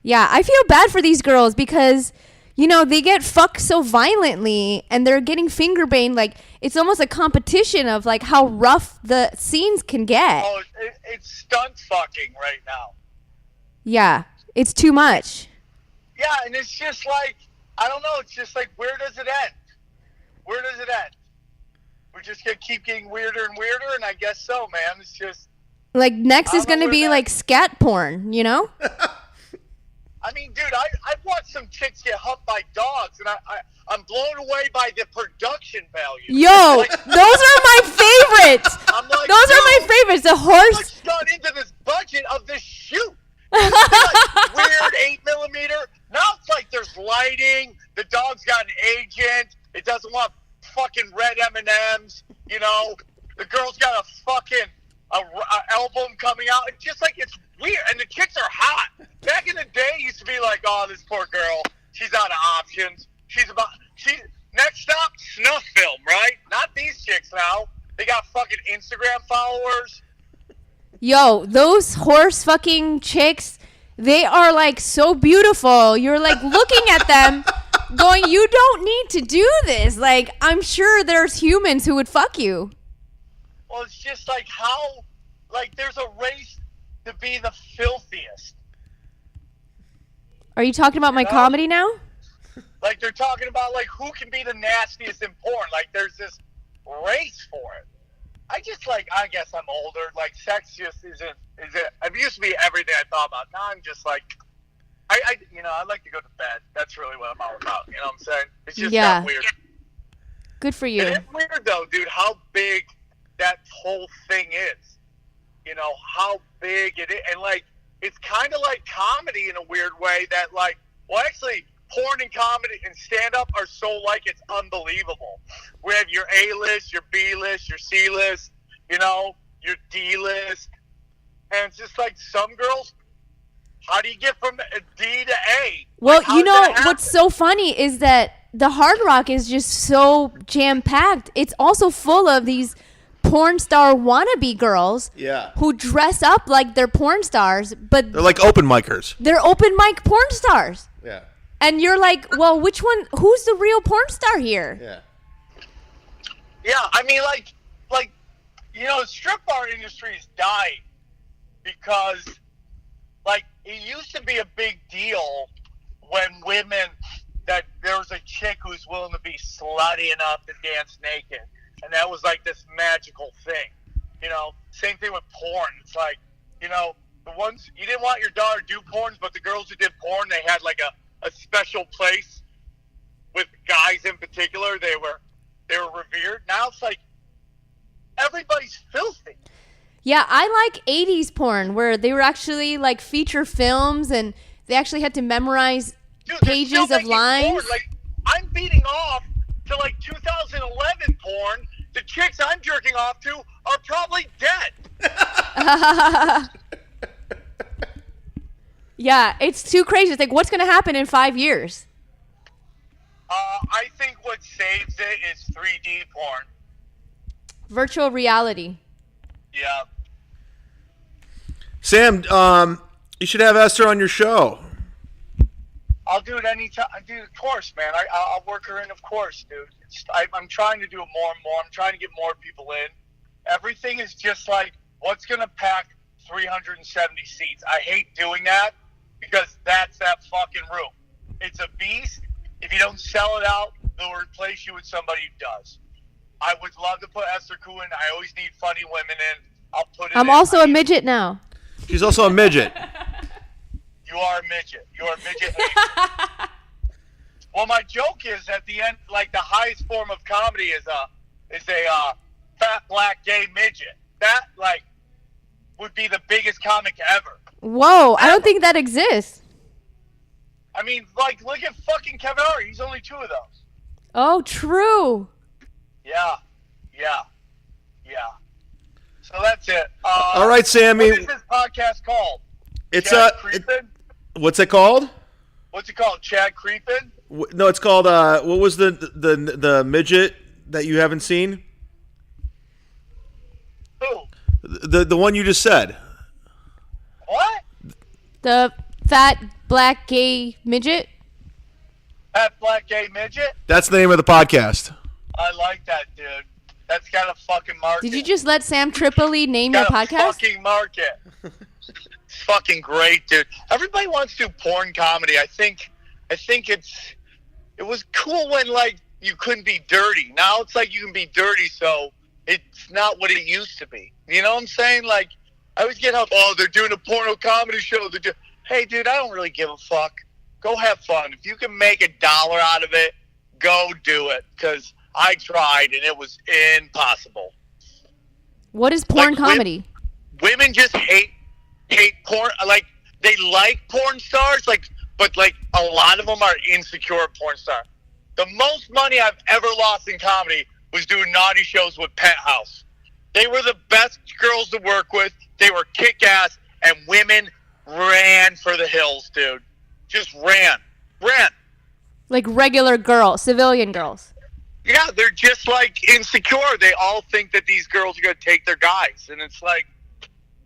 D: Yeah, I feel bad for these girls because, they get fucked so violently and they're getting finger banged. Like, it's almost a competition of, like, how rough the scenes can get.
B: Oh, it's stunt fucking right now.
D: Yeah, it's too much.
B: Yeah, and it's just like, I don't know, it's just like, where does it end? Where does it end? We're just going to keep getting weirder and weirder, and I guess so, man. It's just...
D: Like, next is going to be, like, scat porn,
B: I mean, dude, I've watched some chicks get humped by dogs, and I'm blown away by the production value.
D: Yo,
B: like,
D: those are my favorites.
B: I'm like,
D: those are my favorites. The
B: How
D: horse.
B: much got into this budget of this shoot? Like weird 8mm. Now it's like there's lighting. The dog's got an agent. It doesn't want fucking red M&Ms. The girl's got a fucking album coming out. It's just like it's weird, and the chicks are hot. Back in the day, it used to be like, oh, this poor girl, she's out of options. Next stop, snuff film, right? Not these chicks now. They got fucking Instagram followers.
D: Yo, those horse fucking chicks, they are like so beautiful. You're like looking at them going, you don't need to do this. Like, I'm sure there's humans who would fuck you.
B: Well, it's just like how, like, there's a race to be the filthiest.
D: Are you talking about my comedy now?
B: Like, they're talking about, like, who can be the nastiest in porn. Like, there's this race for it. I guess I'm older. Like, sex just isn't, it used to be everything I thought about. Now I'm just like, I like to go to bed. That's really what I'm all about. You know what I'm saying? It's just not weird.
D: Good for you.
B: It is weird, though, dude, how big that whole thing is. How big it is. And, like, it's kind of like comedy in a weird way that, like, well, actually, porn and comedy and stand-up are so like it's unbelievable. We have your A-list, your B-list, your C-list, your D-list. And it's just like some girls, how do you get from D to A?
D: Well,
B: like,
D: what's so funny is that the Hard Rock is just so jam-packed. It's also full of these porn star wannabe girls who dress up like they're porn stars, but
A: they're like open micers.
D: They're open mic porn stars.
A: Yeah.
D: And you're like, well, which one? Who's the real porn star here?
A: Yeah.
B: Yeah, I mean, like, the strip bar industry is dying because, like, it used to be a big deal when women, that there was a chick who's willing to be slutty enough to dance naked. And that was like this magical thing. Same thing with porn. It's like, the ones, you didn't want your daughter to do porns, but the girls who did porn, they had like a special place with guys in particular. They were revered. Now it's like everybody's filthy.
D: Yeah, I like 80s porn where they were actually like feature films and they actually had to memorize pages of lines.
B: Porn. Like, I'm beating off to like 2011 porn. The chicks I'm jerking off to are probably dead.
D: Yeah, it's too crazy. It's like, what's going to happen in 5 years?
B: I think what saves it is 3D porn.
D: Virtual reality.
B: Yeah.
A: Sam, you should have Esther on your show.
B: I'll do it anytime. Dude, of course, man. I'll work her in, of course, dude. I'm trying to do it more and more. I'm trying to get more people in. Everything is just like, what's going to pack 370 seats? I hate doing that because that's that fucking room. It's a beast. If you don't sell it out, they'll replace you with somebody who does. I would love to put Esther Ku in. I always need funny women in. I'll put it in.
D: I'm also a midget now.
A: She's also a midget.
B: You are a midget. You are a midget. Asian. Well, my joke is at the end, like the highest form of comedy is a fat black gay midget. That like would be the biggest comic ever.
D: Whoa, I don't think that exists.
B: I mean, like look at fucking Kevin Hart. He's only 2 of those.
D: Oh, true.
B: Yeah. So that's it.
A: All right, Sammy.
B: What is this podcast called?
A: It's
B: Chad Creepin'?
A: what's it called?
B: What's it called? Chad Creepin'?
A: No, it's called what was the midget that you haven't seen?
B: Who?
A: The one you just said.
B: What?
D: The fat black gay midget.
B: Fat black gay midget?
A: That's the name of the podcast.
B: I like that, dude. That's got a fucking market.
D: Did you just let Sam Tripoli name your
B: got a
D: podcast?
B: fucking market. It's fucking great, dude. Everybody wants to do porn comedy. I think it was cool when like you couldn't be dirty. Now it's like you can be dirty, so it's not what it used to be. You know what I'm saying? Like I always get up, oh, they're doing a porno comedy show. Hey, dude, I don't really give a fuck. Go have fun. If you can make $1 out of it, go do it. Because I tried and it was impossible.
D: What is porn
B: Like,
D: comedy?
B: Women just hate porn. Like they like porn stars, but a lot of them are insecure porn stars. The most money I've ever lost in comedy was doing naughty shows with Penthouse. They were the best girls to work with. They were kick-ass, and women ran for the hills, dude. Just ran.
D: Like regular girls, civilian girls.
B: Yeah, they're just like insecure. They all think that these girls are going to take their guys, and it's like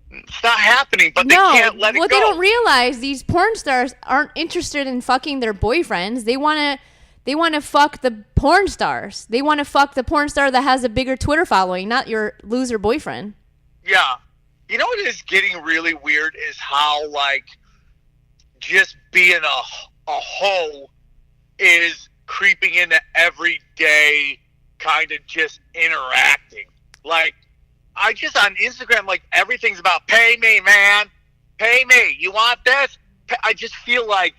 B: it's not happening. But they can't let it go.
D: What they don't realize, these porn stars aren't interested in fucking their boyfriends. They want to fuck the porn stars. They want to fuck the porn star that has a bigger Twitter following, not your loser boyfriend.
B: Yeah. You know what is getting really weird is how like just being a hoe is creeping into everyday kind of just interacting. Like I just on Instagram, like everything's about pay me, man. Pay me. You want this? I just feel like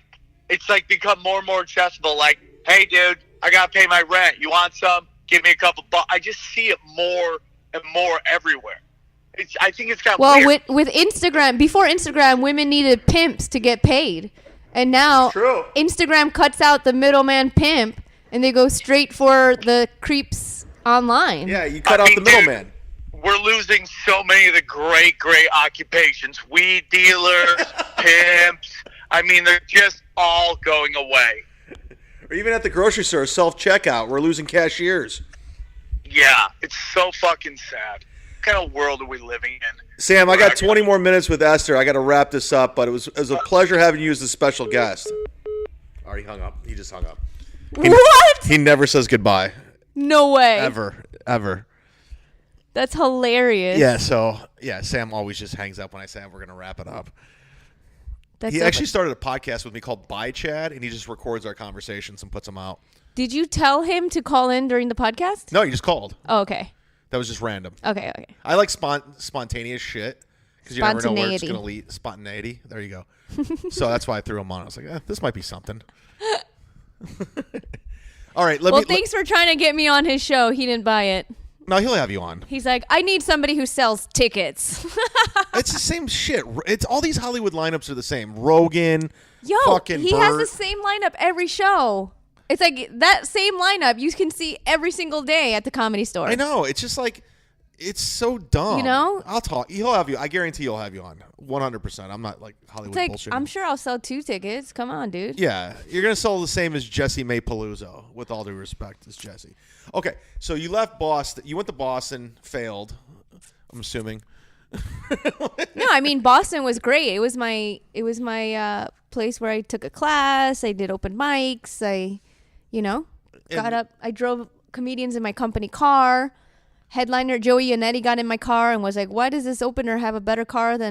B: it's like become more and more accessible. Like, hey, dude, I got to pay my rent. You want some? Give me a couple bucks. I just see it more and more everywhere. I think it's got weird.
D: with Instagram, before Instagram, women needed pimps to get paid. And now
A: True.
D: Instagram cuts out the middleman pimp and they go straight for the creeps online.
A: Yeah, you cut out the middleman.
B: We're losing so many of the great occupations. Weed dealers, pimps. I mean, they're just all going away.
A: Or even at the grocery store, self-checkout, we're losing cashiers.
B: Yeah, it's so fucking sad. What kind of world are we living in?
A: Sam, I got 20 more minutes with Esther. I got to wrap this up, but it was a pleasure having you as a special guest. Already hung up. He just hung up.
D: What?
A: He never says goodbye.
D: No way.
A: Ever.
D: That's hilarious.
A: Yeah, Sam always just hangs up when I say we're going to wrap it up. He actually started a podcast with me called Bye Chad, and he just records our conversations and puts them out.
D: Did you tell him to call in during the podcast?
A: No, he just called.
D: Oh, okay.
A: That was just random.
D: Okay.
A: I like spontaneous shit because you never know where it's going to lead. Spontaneity. There you go. So that's why I threw him on. I was like, this might be something. All right.
D: Thanks for trying to get me on his show. He didn't buy it.
A: No, he'll have you on.
D: He's like, I need somebody who sells tickets.
A: It's the same shit. It's all these Hollywood lineups are the same. Rogan, fucking
D: he
A: Bert.
D: has the same lineup every show. It's like that same lineup you can see every single day at the Comedy Store.
A: I know. It's just like, it's so dumb.
D: You know?
A: I'll talk. He'll have you. I guarantee he'll have you on. 100%. I'm not like Hollywood
D: it's like,
A: bullshit.
D: I'm sure I'll sell 2 tickets. Come on, dude.
A: Yeah. You're going to sell the same as Jesse May Paluzzo, with all due respect, as Jesse. Okay. So you left Boston. You went to Boston, failed, I'm assuming.
D: No, I mean, Boston was great. It was my place where I took a class. I did open mics. Got up. I drove comedians in my company car. Headliner Joey Yannetti got in my car and was like, why does this opener have a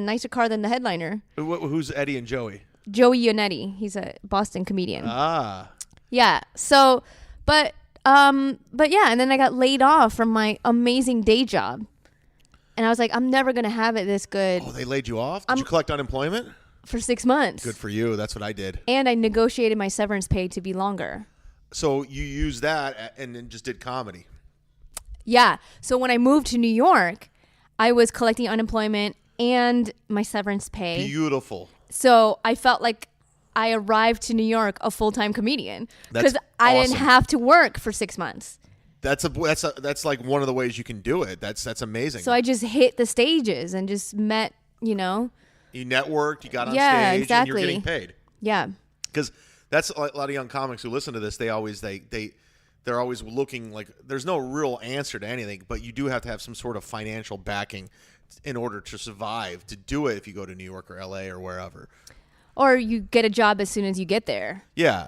D: nicer car than the headliner?
A: Who's Eddie and Joey?
D: Joey Yannetti. He's a Boston comedian.
A: Ah.
D: Yeah. So, but yeah, and then I got laid off from my amazing day job. And I was like, I'm never going to have it this good.
A: Oh, they laid you off? Did you collect unemployment?
D: for 6 months.
A: Good for you. That's what I did.
D: And I negotiated my severance pay to be longer.
A: So you used that and then just did comedy.
D: Yeah. So when I moved to New York, I was collecting unemployment and my severance pay.
A: Beautiful.
D: So I felt like I arrived to New York a full-time comedian
A: That's
D: because I didn't
A: awesome.
D: have to work for 6 months.
A: That's like one of the ways you can do it. That's amazing.
D: So I just hit the stages and just met,
A: you networked, you got on
D: Yeah,
A: stage,
D: exactly.
A: and you're getting paid.
D: Yeah.
A: Because that's a lot of young comics who listen to this. They're always looking like there's no real answer to anything, but you do have to have some sort of financial backing in order to survive, to do it if you go to New York or LA or wherever.
D: Or you get a job as soon as you get there.
A: Yeah.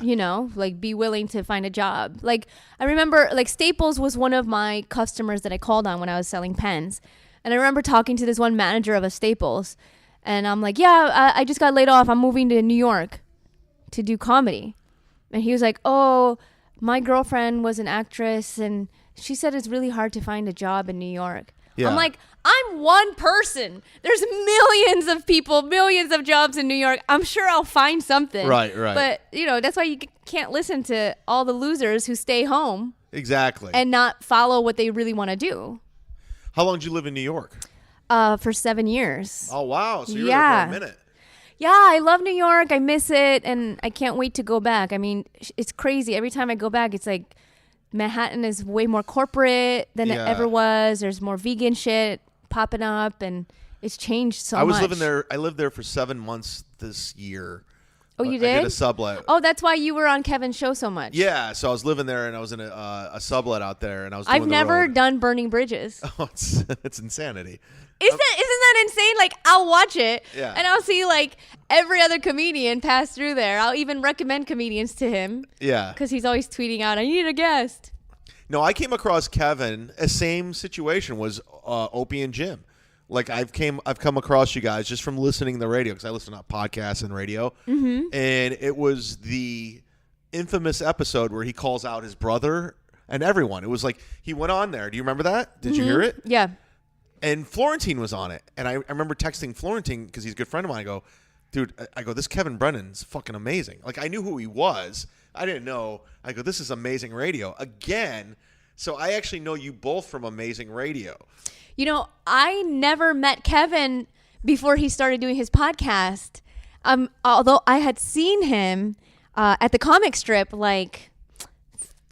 D: Like be willing to find a job. Like I remember like Staples was one of my customers that I called on when I was selling pens. And I remember talking to this one manager of a Staples. And I'm like, yeah, I just got laid off. I'm moving to New York to do comedy. And he was like, oh, my girlfriend was an actress. And she said it's really hard to find a job in New York.
A: Yeah.
D: I'm like, I'm one person. There's millions of people, millions of jobs in New York. I'm sure I'll find something.
A: Right.
D: But, that's why you can't listen to all the losers who stay home
A: Exactly.
D: and not follow what they really want to do.
A: How long did you live in New York?
D: For 7 years.
A: Oh, wow. So you were
D: Yeah.
A: there for a minute.
D: Yeah, I love New York. I miss it, and I can't wait to go back. I mean, it's crazy. Every time I go back, it's like Manhattan is way more corporate than it
A: Yeah.
D: ever was. There's more vegan shit popping up, and it's changed so much.
A: I was living there. I lived there for 7 months this year.
D: Oh, you
A: I did
D: did?
A: a sublet.
D: Oh, that's why you were on Kevin's show so much.
A: Yeah, so I was living there, and I was in a sublet out there, and I was doing
D: I've
A: the
D: never
A: road.
D: done Burning Bridges.
A: Oh, it's insanity.
D: Isn't that insane? Like, I'll watch it,
A: Yeah.
D: and I'll see, like, every other comedian pass through there. I'll even recommend comedians to him
A: Yeah.
D: because he's always tweeting out, I need a guest.
A: No, I came across Kevin. A same situation was Opie and Jim. Like I've come across you guys just from listening to the radio because I listen to podcasts and radio, and it was the infamous episode where he calls out his brother and everyone. It was like he went on there. Do you remember that? Did you hear it?
D: Yeah.
A: And Florentine was on it, and I remember texting Florentine because he's a good friend of mine. I go, dude, this Kevin Brennan's fucking amazing. Like I knew who he was. I didn't know. I go, this is amazing radio again. So I actually know you both from amazing radio.
D: I never met Kevin before he started doing his podcast. Although I had seen him at the comic strip like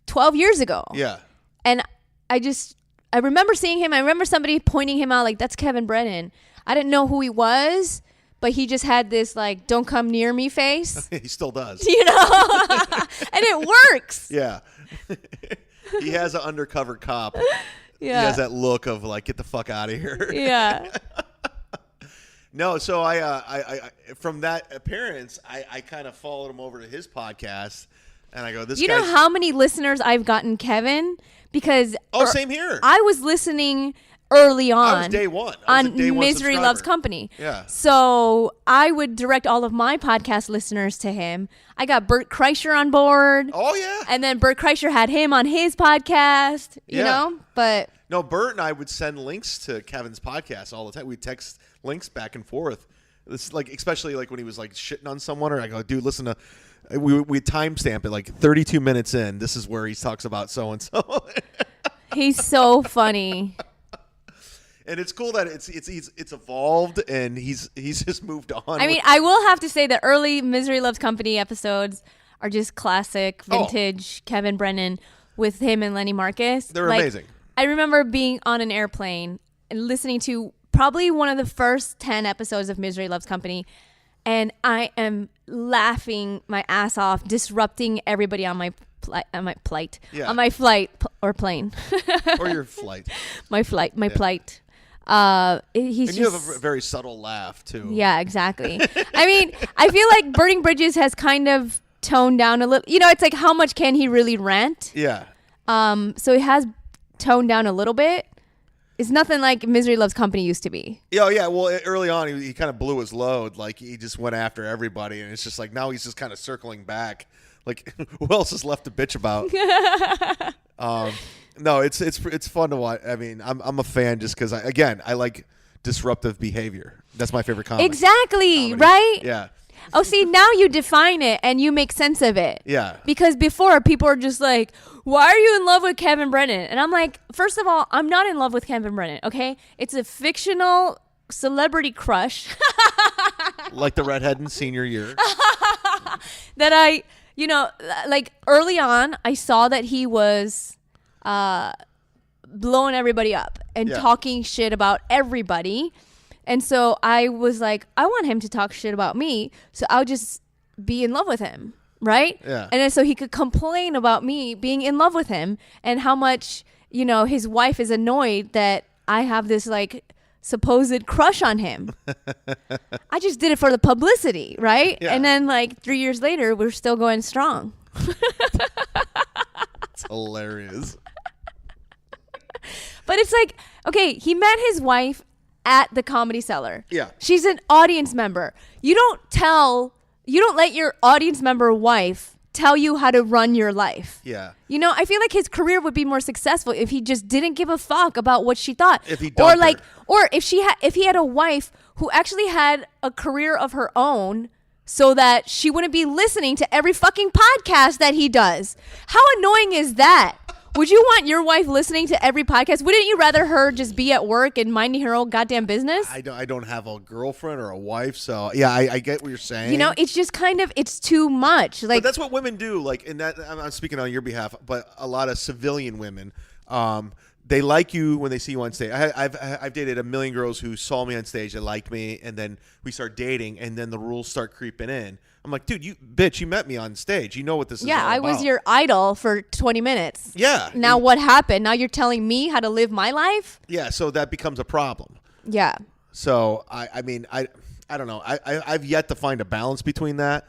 D: 12 years ago.
A: Yeah.
D: And I remember seeing him. I remember somebody pointing him out like, that's Kevin Brennan. I didn't know who he was, but he just had this like, don't come near me face.
A: He still does.
D: And it works.
A: Yeah. He has an undercover cop.
D: Yeah.
A: He has that look of like, get the fuck out of here.
D: Yeah.
A: No, so I from that appearance, I kind of followed him over to his podcast, and I go, this.
D: You know
A: guy's...
D: how many listeners I've gotten, Kevin? Because
A: same here.
D: I was listening early on.
A: I was day one. I was a
D: on
A: day one
D: Misery
A: subscriber.
D: Loves Company.
A: Yeah.
D: So I would direct all of my podcast listeners to him. I got Bert Kreischer on board.
A: Oh yeah.
D: And then Bert Kreischer had him on his podcast, you know? But
A: no, Bert and I would send links to Kevin's podcast all the time. We'd text links back and forth. This like especially like when he was like shitting on someone, or I go, dude, listen to. We timestamp it like 32 minutes in. This is where he talks about so and so.
D: he's so funny.
A: And it's cool that it's evolved and he's just moved on.
D: I mean, I will have to say that early Misery Loves Company episodes are just classic, vintage Kevin Brennan with him and Lenny Marcus.
A: They're amazing.
D: I remember being on an airplane and listening to probably one of the first 10 episodes of Misery Loves Company, and I am laughing my ass off, disrupting everybody on my flight, or plane,
A: or your flight,
D: my plight. He's
A: and you have a very subtle laugh too.
D: Yeah, exactly. I mean, I feel like Burning Bridges has kind of toned down a little. It's like how much can he really rant?
A: Yeah.
D: So it has toned down a little bit. It's nothing like Misery Loves Company used to be.
A: Yeah, yeah. Well, early on, he kind of blew his load. Like he just went after everybody, and it's just like now he's just kind of circling back. Like who else is left to bitch about? No, it's fun to watch. I mean, I'm a fan just because I like disruptive behavior. That's my favorite comedy.
D: Exactly, right?
A: Yeah.
D: Oh, see, now you define it and you make sense of it.
A: Yeah.
D: Because before, people are just like, why are you in love with Kevin Brennan? And I'm like, first of all, I'm not in love with Kevin Brennan, okay? It's a fictional celebrity crush
A: Like the redhead in senior year.
D: that I, you know, like early on, I saw that he was blowing everybody up and
A: Yeah.
D: talking shit about everybody. And so I was like, I want him to talk shit about me, so I'll just be in love with him, right?
A: Yeah.
D: And then so he could complain about me being in love with him and how much, you know, his wife is annoyed that I have this like supposed crush on him. I just did it for the publicity, right?
A: Yeah.
D: And then like 3 years later, we're still going strong.
A: It's hilarious.
D: But it's like, okay, he met his wife at the Comedy Cellar.
A: Yeah.
D: She's an audience member. You don't let your audience member wife tell you how to run your life.
A: Yeah.
D: You know, I feel like his career would be more successful if he just didn't give a fuck about what she thought.
A: If he
D: or
A: dumped
D: like,
A: her.
D: or if he had a wife who actually had a career of her own, so that she wouldn't be listening to every fucking podcast that he does. How annoying is that? Would you want your wife listening to every podcast? Wouldn't you rather her just be at work and minding her own goddamn business?
A: I don't have a girlfriend or a wife, so yeah, I get what you're saying.
D: You know, it's just kind of, it's too much. Like,
A: But that's what women do. Like, and that I'm speaking on your behalf, but a lot of civilian women, they like you when they see you on stage. I've dated a million girls who saw me on stage, they like me, and then we start dating, and then the rules start creeping in. I'm like, dude, you met me on stage. You know what this is all about.
D: I was your idol for 20 minutes.
A: Yeah.
D: Now what happened? Now you're telling me how to live my life?
A: Yeah, so that becomes a problem.
D: Yeah.
A: So I mean I don't know. I've yet to find a balance between that.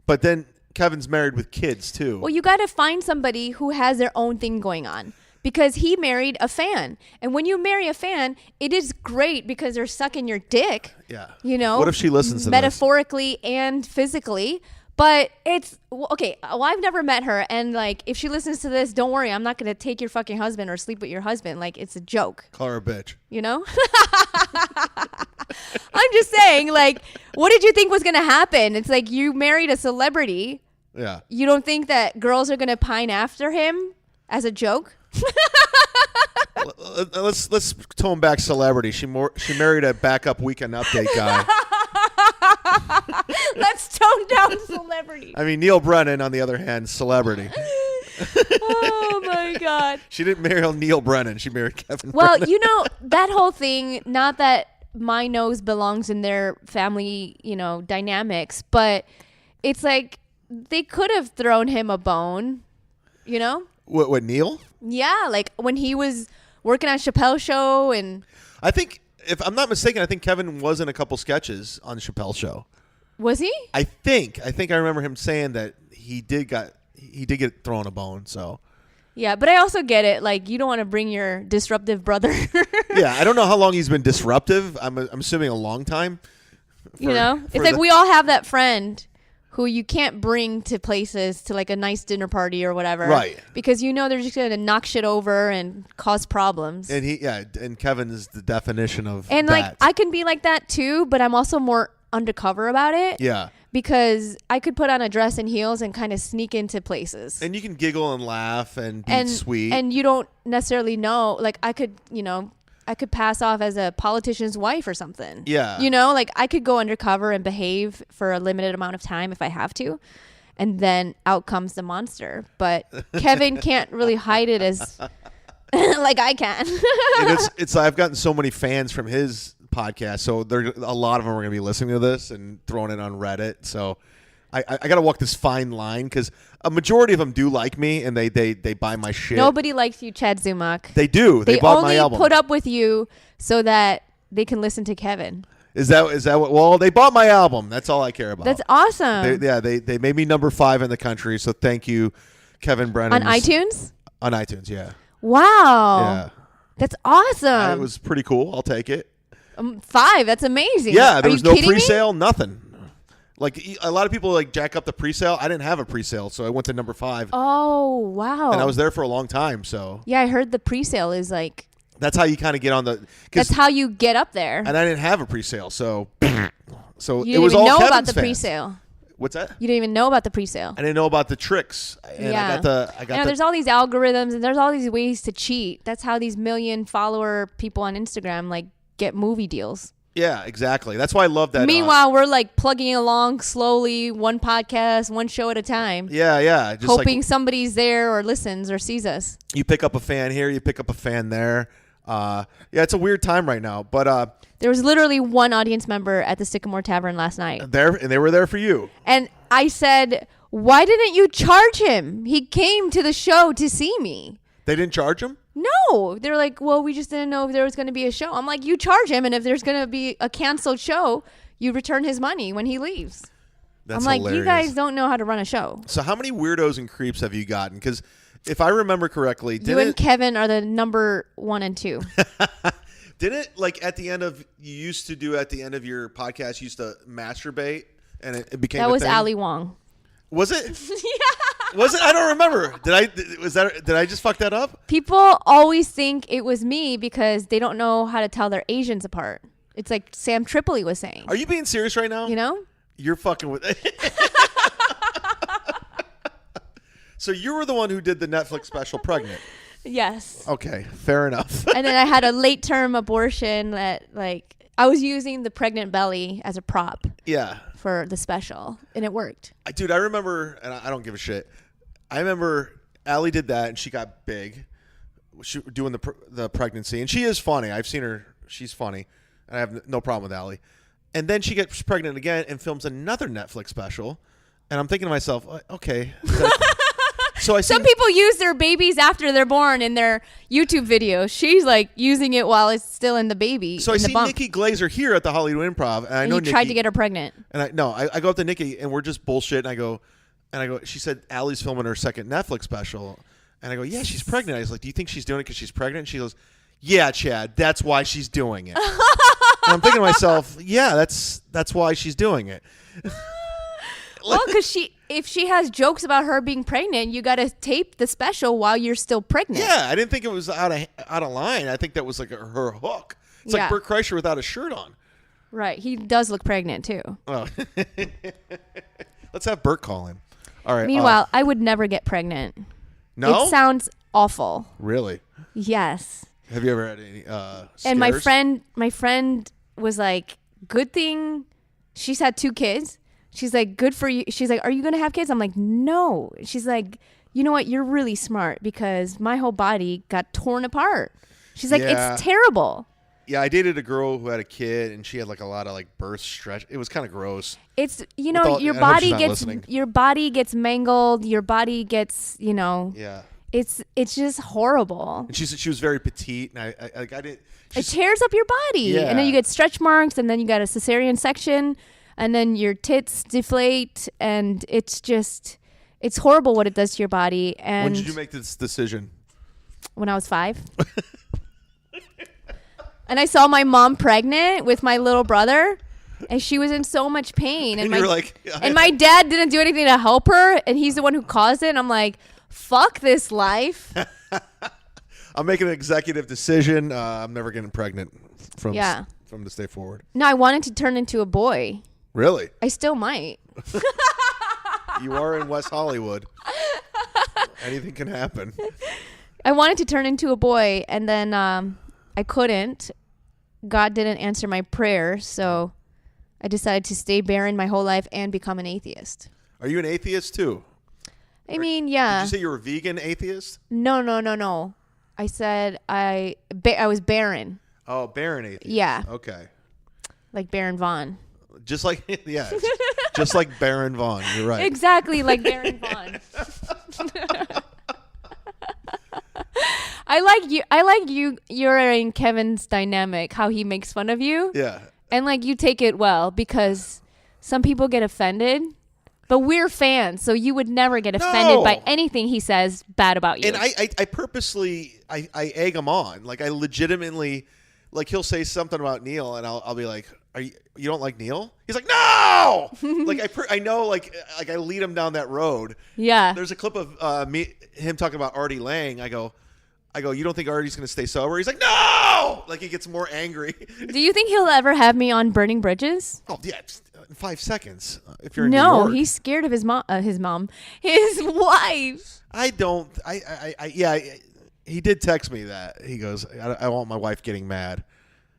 A: But then Kevin's married with kids too.
D: Well, you got to find somebody who has their own thing going on, because he married a fan. And when you marry a fan, it is great because they're sucking your dick.
A: Yeah.
D: You know,
A: What if she listens to this?
D: metaphorically and physically? But it's okay. Well, I've never met her, and like, if she listens to this, don't worry. I'm not gonna take your fucking husband or sleep with your husband. Like, it's a joke.
A: Call her a bitch.
D: You know? I'm just saying, like, what did you think was gonna happen? It's like, you married a celebrity.
A: Yeah.
D: You don't think that girls are gonna pine after him as a joke?
A: Let's tone back celebrity. She married a backup Weekend Update guy.
D: Let's tone down celebrity.
A: I mean, Neil Brennan, on the other hand, celebrity.
D: Oh my God.
A: She didn't marry Neil Brennan. She married Kevin
D: Well,
A: Brennan.
D: you know, that whole thing, not that my nose belongs in their family, you know, dynamics, but it's like they could have thrown him a bone, you know?
A: What, Neil?
D: Yeah, like when he was working on Chappelle's show, and
A: I think, if I'm not mistaken, I think Kevin was in a couple sketches on Chappelle's show.
D: was he?
A: I think I remember him saying that he did get thrown a bone. So
D: Yeah, but I also get it. Like, you don't want to bring your disruptive brother.
A: yeah, I don't know how long he's been disruptive. I'm assuming a long time.
D: You know, it's like we all have that friend who you can't bring to places, to like a nice dinner party or whatever.
A: Right.
D: Because you know they're just going to knock shit over and cause problems.
A: And Kevin is the definition of
D: And
A: that.
D: like, I can be like that too, but I'm also more undercover about it.
A: Yeah.
D: Because I could put on a dress and heels and kind of sneak into places.
A: And you can giggle and laugh and be sweet.
D: And you don't necessarily know, like, I could pass off as a politician's wife or something.
A: Yeah.
D: You know, like, I could go undercover and behave for a limited amount of time if I have to. And then out comes the monster. But Kevin can't really hide it as like I can.
A: And it's I've gotten so many fans from his podcast, so a lot of them are going to be listening to this and throwing it on Reddit. So I got to walk this fine line, because a majority of them do like me and they buy my shit.
D: Nobody likes you, Chad Zumock.
A: They do. They bought my
D: only
A: album.
D: put up with you so that they can listen to Kevin.
A: Is that what? Well, they bought my album. That's all I care about.
D: That's awesome.
A: They made me number 5 in the country. So thank you, Kevin Brennan.
D: On iTunes?
A: On iTunes, yeah.
D: Wow.
A: Yeah.
D: That's awesome.
A: It was pretty cool. I'll take it.
D: 5. That's amazing.
A: Yeah, there
D: Are
A: was
D: you
A: no
D: kidding me?
A: pre-sale, nothing. Like, a lot of people like jack up the pre-sale. I didn't have a pre-sale, so I went to number 5.
D: Oh, wow.
A: And I was there for a long time, so.
D: Yeah, I heard the pre-sale is like
A: That's how you kind of get on the.
D: That's how you get up there.
A: And I didn't have a pre-sale, so
D: You
A: it
D: didn't
A: was
D: even
A: all
D: know
A: Kevin's
D: about the
A: fans.
D: pre-sale.
A: What's that?
D: You didn't even know about the pre-sale.
A: I didn't know about the tricks. And
D: Yeah.
A: I got
D: there's all these algorithms and there's all these ways to cheat. That's how these million follower people on Instagram like get movie deals.
A: Yeah, exactly. That's why I love that.
D: Meanwhile, we're like plugging along slowly, one podcast, one show at a time.
A: Yeah. Just
D: Hoping somebody's there or listens or sees us.
A: You pick up a fan here, you pick up a fan there. Yeah, it's a weird time right now, but
D: There was literally one audience member at the Sycamore Tavern last night.
A: they were there for you.
D: And I said, why didn't you charge him? He came to the show to see me.
A: They didn't charge him?
D: No. They're like, well, we just didn't know if there was going to be a show. I'm like, you charge him, and if there's going to be a canceled show, you return his money when he leaves.
A: That's
D: I'm like,
A: hilarious.
D: you guys don't know how to run a show.
A: So how many weirdos and creeps have you gotten? Because if I remember correctly,
D: You and Kevin are the number 1 and 2.
A: didn't like at the end of your podcast, you used to masturbate and it became
D: That
A: a
D: was
A: thing?
D: Ali Wong.
A: Was it? Yeah. Was it? I don't remember. Did I just fuck that up?
D: People always think it was me because they don't know how to tell their Asians apart. It's like Sam Tripoli was saying.
A: Are you being serious right now?
D: You know?
A: You're fucking with. So you were the one who did the Netflix special, Pregnant.
D: Yes.
A: Okay, fair enough.
D: And then I had a late term abortion that like I was using the pregnant belly as a prop
A: Yeah.
D: for the special and it worked.
A: Dude, I remember, and I don't give a shit. I remember Allie did that, and she got big, doing the pregnancy, and she is funny. I've seen her; she's funny, and I have no problem with Allie. And then she gets pregnant again and films another Netflix special, and I'm thinking to myself, okay. So I see
D: Some people use their babies after they're born in their YouTube videos. She's like using it while it's still in the baby.
A: So I see Nikki Glazer here at the Hollywood Improv, and I know
D: you
A: Nikki
D: tried to get her pregnant.
A: And I go up to Nikki, and we're just bullshit. And I go, she said Allie's filming her second Netflix special, and I go, yeah, she's pregnant. I was like, do you think she's doing it because she's pregnant? And she goes, yeah, Chad, that's why she's doing it. And I'm thinking to myself, yeah, that's why she's doing it.
D: Well, because if she has jokes about her being pregnant, you got to tape the special while you're still pregnant.
A: Yeah, I didn't think it was out of line. I think that was like her hook. It's like Bert Kreischer without a shirt on.
D: Right. He does look pregnant too.
A: Oh. Let's have Bert call in. All right.
D: Meanwhile, I would never get pregnant.
A: No?
D: It sounds awful.
A: Really?
D: Yes.
A: Have you ever had any scares?
D: And my friend was like, good thing she's had 2 kids. She's like, good for you. She's like, are you going to have kids? I'm like, no. She's like, you know what? You're really smart because my whole body got torn apart. She's like, it's terrible.
A: Yeah, I dated a girl who had a kid and she had like a lot of like birth stretch. It was kind of gross.
D: It's, your body gets mangled. Your body gets,
A: Yeah.
D: It's just horrible.
A: And she was very petite, and I didn't.
D: It tears up your body,
A: Yeah.
D: and then you get stretch marks, and then you got a cesarean section, and then your tits deflate, and it's horrible what it does to your body. And
A: When did you make this decision?
D: When I was 5. And I saw my mom pregnant with my little brother, and she was in so much pain.
A: And you were like,
D: and my dad didn't do anything to help her, and he's the one who caused it. And I'm like, fuck this life.
A: I'm making an executive decision. I'm never getting pregnant from this day forward.
D: No, I wanted to turn into a boy.
A: Really?
D: I still might.
A: You are in West Hollywood. Anything can happen.
D: I wanted to turn into a boy, and then I couldn't. God didn't answer my prayer, so I decided to stay barren my whole life and become an atheist.
A: Are you an atheist too?
D: I mean, yeah.
A: Did you say you're a vegan atheist?
D: No. I said I was barren.
A: Oh, barren atheist.
D: Yeah.
A: Okay.
D: Like Baron Vaughn.
A: Just like just like Baron Vaughn. You're right.
D: Exactly like Baron Vaughn. I like you. You're in Kevin's dynamic. How he makes fun of you.
A: Yeah.
D: And like you take it well because some people get offended. But we're fans, so you would never get offended by anything he says bad about you.
A: And I purposely I egg him on. Like I legitimately, like he'll say something about Neil, and I'll be like, you don't like Neil? He's like, no. Like I know like I lead him down that road.
D: Yeah.
A: There's a clip of him talking about Artie Lang. I go, I go, you don't think Artie's going to stay sober? He's like, no! Like, he gets more angry.
D: Do you think he'll ever have me on Burning Bridges?
A: Oh, yeah, just, in 5 seconds. If you're in New
D: No,
A: York.
D: he's scared of his mom, his wife.
A: I don't. Yeah, he did text me that. He goes, I want my wife getting mad.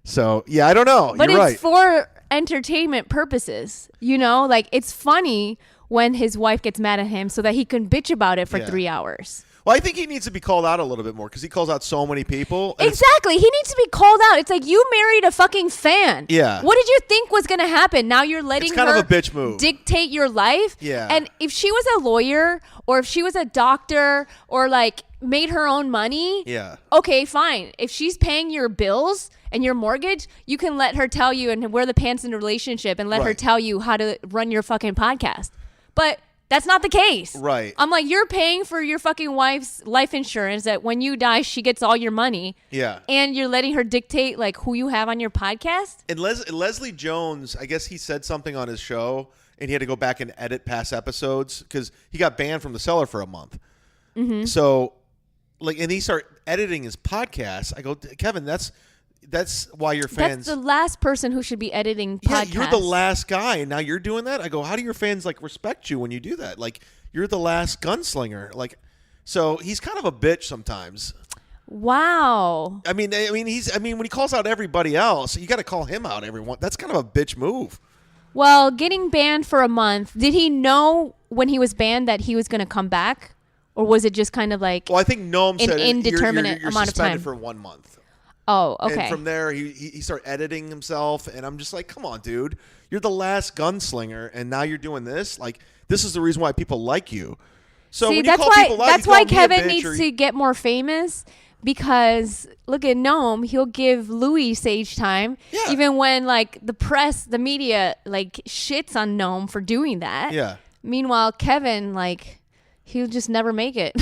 A: So, yeah, I don't know.
D: But
A: You're
D: it's
A: right.
D: for entertainment purposes. You know, like it's funny when his wife gets mad at him so that he can bitch about it for
A: Yeah.
D: 3 hours.
A: Well, I think he needs to be called out a little bit more because he calls out so many people. and it's-
D: Exactly. He needs to be called out. It's like you married a fucking fan.
A: Yeah.
D: What did you think was going to happen? Now you're letting
A: It's kind
D: her
A: of a bitch move.
D: dictate your life.
A: Yeah.
D: And if she was a lawyer or if she was a doctor or like made her own money.
A: Yeah.
D: Okay, fine. If she's paying your bills and your mortgage, you can let her tell you and wear the pants in the relationship and let her
A: Right.
D: tell you how to run your fucking podcast. But that's not the case.
A: Right.
D: I'm like, you're paying for your fucking wife's life insurance that when you die, she gets all your money.
A: Yeah.
D: And you're letting her dictate like who you have on your podcast?
A: And Leslie Jones, I guess he said something on his show, and he had to go back and edit past episodes because he got banned from the Cellar for a month. Mm-hmm. So, like, and he started editing his podcast. I go, Kevin, that's why your fans.
D: That's the last person who should be editing
A: yeah,
D: podcasts.
A: you're the last guy, and now you're doing that. I go, how do your fans like respect you when you do that? Like, you're the last gunslinger. Like, so he's kind of a bitch sometimes.
D: Wow.
A: I mean, when he calls out everybody else, you got to call him out. Everyone. That's kind of a bitch move.
D: Well, getting banned for a month, did he know when he was banned that he was going to come back? Or was it just kind of like,
A: Well, I think Noam
D: An
A: said
D: indeterminate
A: you're
D: amount of
A: suspended
D: time.
A: for 1 month.
D: oh, okay.
A: And from there, he started editing himself, and I'm just like, come on, dude. You're the last gunslinger, and now you're doing this? Like, this is the reason why people like you. So
D: See,
A: when you
D: that's
A: call
D: why
A: people out,
D: that's
A: you
D: why
A: call me a
D: Kevin
A: bitch
D: needs
A: or
D: to get more famous because look at Noam, he'll give Louis stage time
A: Yeah.
D: even when like the press, the media like shits on Noam for doing that.
A: Yeah.
D: Meanwhile, Kevin like he'll just never make it.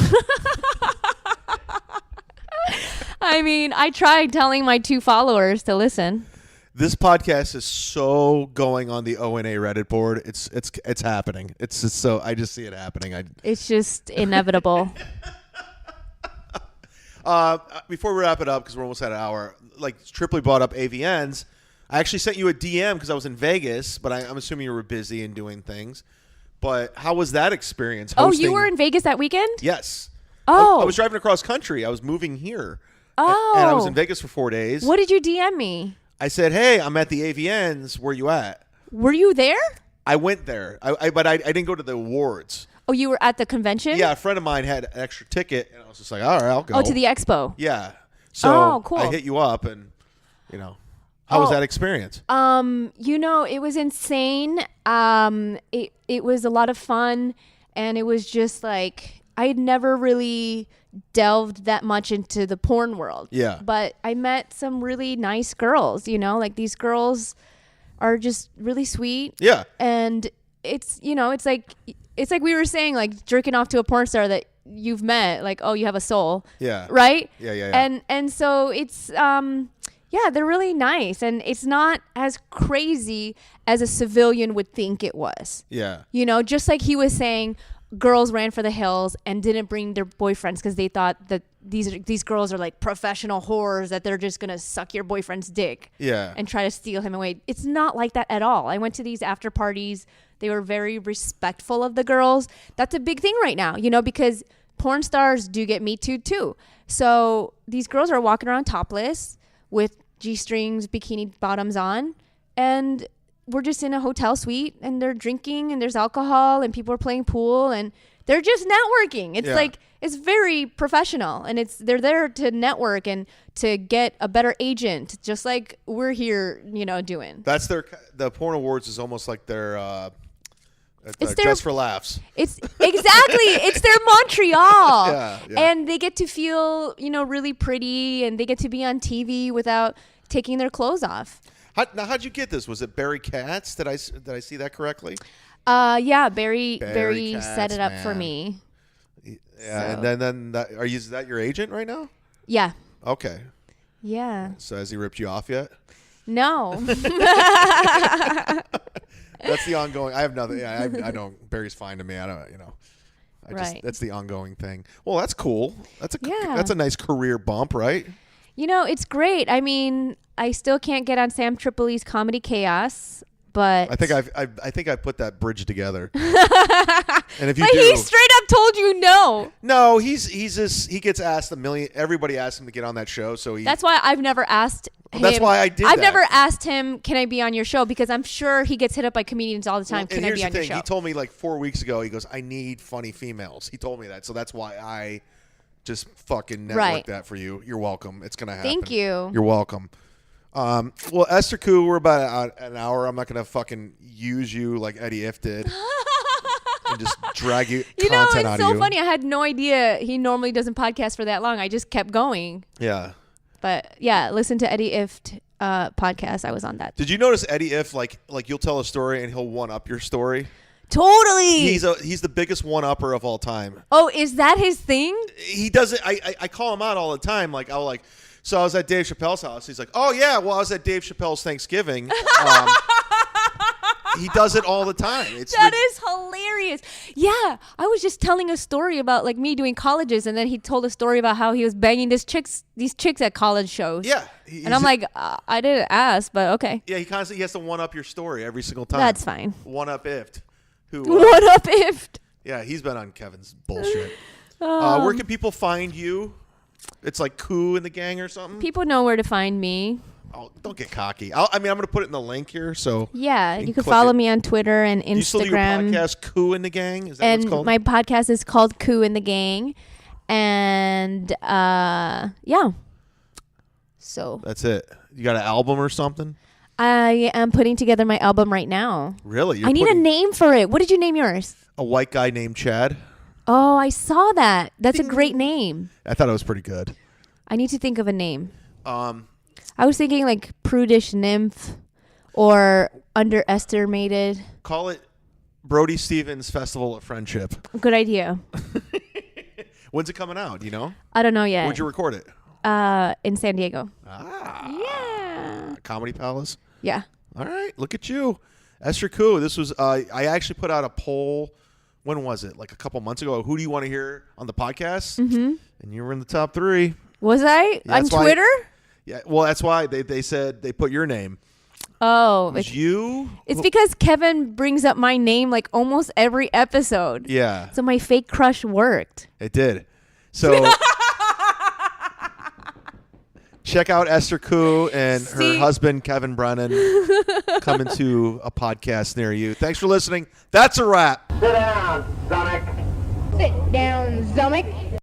D: I mean, I tried telling my 2 followers to listen.
A: This podcast is so going on the ONA Reddit board. It's happening. It's just so I just see it happening.
D: It's just inevitable.
A: Before we wrap it up, because we're almost at an hour, like Tripoli brought up AVNs. I actually sent you a DM because I was in Vegas, but I'm assuming you were busy and doing things. But how was that experience?
D: Oh,
A: Hosting?
D: you were in Vegas that weekend?
A: Yes.
D: Oh.
A: I was driving across country. I was moving here.
D: Oh.
A: And I was in Vegas for 4 days.
D: What did you DM me?
A: I said, hey, I'm at the AVNs. Where you at?
D: Were you there?
A: I went there, but I didn't go to the awards.
D: Oh, you were at the convention?
A: Yeah, a friend of mine had an extra ticket, and I was just like, all right, I'll go.
D: Oh, to the expo.
A: Yeah. So
D: Oh, cool.
A: I hit you up, and, how was
D: Oh.
A: that experience?
D: It was insane. It was a lot of fun, and it was just like I had never really delved that much into the porn world.
A: Yeah.
D: But I met some really nice girls, like these girls are just really sweet.
A: Yeah.
D: And it's like we were saying, like jerking off to a porn star that you've met, like, oh, you have a soul.
A: Yeah.
D: Right?
A: Yeah.
D: And so it's they're really nice, and it's not as crazy as a civilian would think it was.
A: Yeah.
D: Just like he was saying, girls ran for the hills and didn't bring their boyfriends because they thought that these girls are like professional whores that they're just gonna suck your boyfriend's dick.
A: Yeah.
D: And try to steal him away. It's not like that at all. I went to these after parties. They were very respectful of the girls. That's a big thing right now, because porn stars do get Me Too too. So these girls are walking around topless with G-strings, bikini bottoms on, and we're just in a hotel suite, and they're drinking, and there's alcohol, and people are playing pool, and they're just networking. It's like, it's very professional, and they're there to network and to get a better agent, just like we're here, doing.
A: That's the Porn Awards is almost like their
D: It's their-
A: Just for Laughs.
D: It's it's their Montreal.
A: Yeah.
D: And they get to feel, really pretty, and they get to be on TV without taking their clothes off.
A: How'd you get this? Was it Barry Katz? Did I see that correctly?
D: Yeah, Barry
A: Katz,
D: set it up for
A: man.
D: me.
A: Yeah,
D: So-
A: and then is that your agent right now?
D: Yeah.
A: Okay.
D: Yeah.
A: So has he ripped you off yet?
D: No.
A: That's the ongoing. I have nothing. Yeah, I don't. Barry's fine to me. I don't.
D: Right.
A: That's the ongoing thing. Well, that's cool. That's
D: Yeah.
A: that's a nice career bump, right?
D: You know, it's great. I mean, I still can't get on Sam Tripoli's Comedy Chaos, but
A: I think I put that bridge together. And if you
D: but
A: do,
D: he straight up told you no.
A: no, he gets asked a million. Everybody asks him to get on that show, so he.
D: That's why I've never asked him.
A: That's why I did
D: I've
A: that.
D: never asked him, can I be on your show? Because I'm sure he gets hit up by comedians all the time.
A: And
D: Can I
A: here's
D: be
A: the
D: on your
A: thing.
D: show?
A: He told me like 4 weeks ago. He goes, "I need funny females." He told me that, so that's why I just fucking networked
D: Right.
A: that for you. You're welcome. It's gonna happen.
D: Thank you.
A: You're welcome. Well, Esther Ku, we're about an hour. I'm not gonna fucking use you like Eddie If did and just drag you
D: You know,
A: content
D: it's
A: out
D: so
A: of you.
D: funny. I had no idea he normally doesn't podcast for that long. I just kept going.
A: Yeah.
D: But yeah, listen to Eddie Ift podcast. I was on that.
A: Did you notice Eddie If like you'll tell a story and he'll one up your story?
D: Totally.
A: He's the biggest one upper of all time.
D: Oh, is that his thing?
A: He does it. I call him out all the time. Like I'll like. So I was at Dave Chappelle's house. He's like, "Oh yeah, well I was at Dave Chappelle's Thanksgiving." He does it all the time.
D: That is hilarious. Yeah, I was just telling a story about like me doing colleges, and then he told a story about how he was banging these chicks at college shows.
A: Yeah,
D: and I'm like, I didn't ask, but okay.
A: Yeah, he has to one up your story every single time.
D: That's fine.
A: One up Ift. Who?
D: What up, Ift?
A: Yeah, he's been on Kevin's bullshit. Where can people find you? It's like Ku in the gang or something.
D: People know where to find me.
A: Oh, don't get cocky. I'm going to put it in the link here. So
D: Yeah, you can
A: click
D: follow
A: it.
D: me on Twitter and
A: Do you still do your
D: Instagram.
A: podcast, Ku in the Gang? Is that what
D: And
A: it's called?
D: my podcast is called Ku in the Gang. And yeah. So
A: That's it. You got an album or something?
D: I am putting together my album right now.
A: Really?
D: I need a name for it. What did you name yours?
A: A white guy named Chad.
D: Oh, I saw that. That's a great name.
A: I thought it was pretty good.
D: I need to think of a name.
A: Um,
D: I was thinking like Prudish Nymph or Underestimated.
A: Call it Brody Stevens Festival of Friendship.
D: Good idea.
A: When's it coming out? Do you know?
D: I don't know yet.
A: Where'd you record it?
D: In San Diego.
A: Ah.
D: Yeah.
A: Comedy Palace.
D: Yeah.
A: All right. Look at you. Esther Ku. This was, I actually put out a poll. When was it? Like a couple months ago. Who do you want to hear on the podcast? Mm-hmm. And you were in the top 3.
D: Was I?
A: Yeah,
D: On
A: that's why-
D: Twitter?
A: Yeah. Well, that's why they said they put your name.
D: Oh.
A: It was you?
D: It's because Kevin brings up my name like almost every episode.
A: Yeah.
D: So my fake crush worked.
A: It did. So check out Esther Ku and her husband, Kevin Brennan, coming to a podcast near you. Thanks for listening. That's a wrap.
E: Sit down, Zumock.
C: Sit down, Zumock.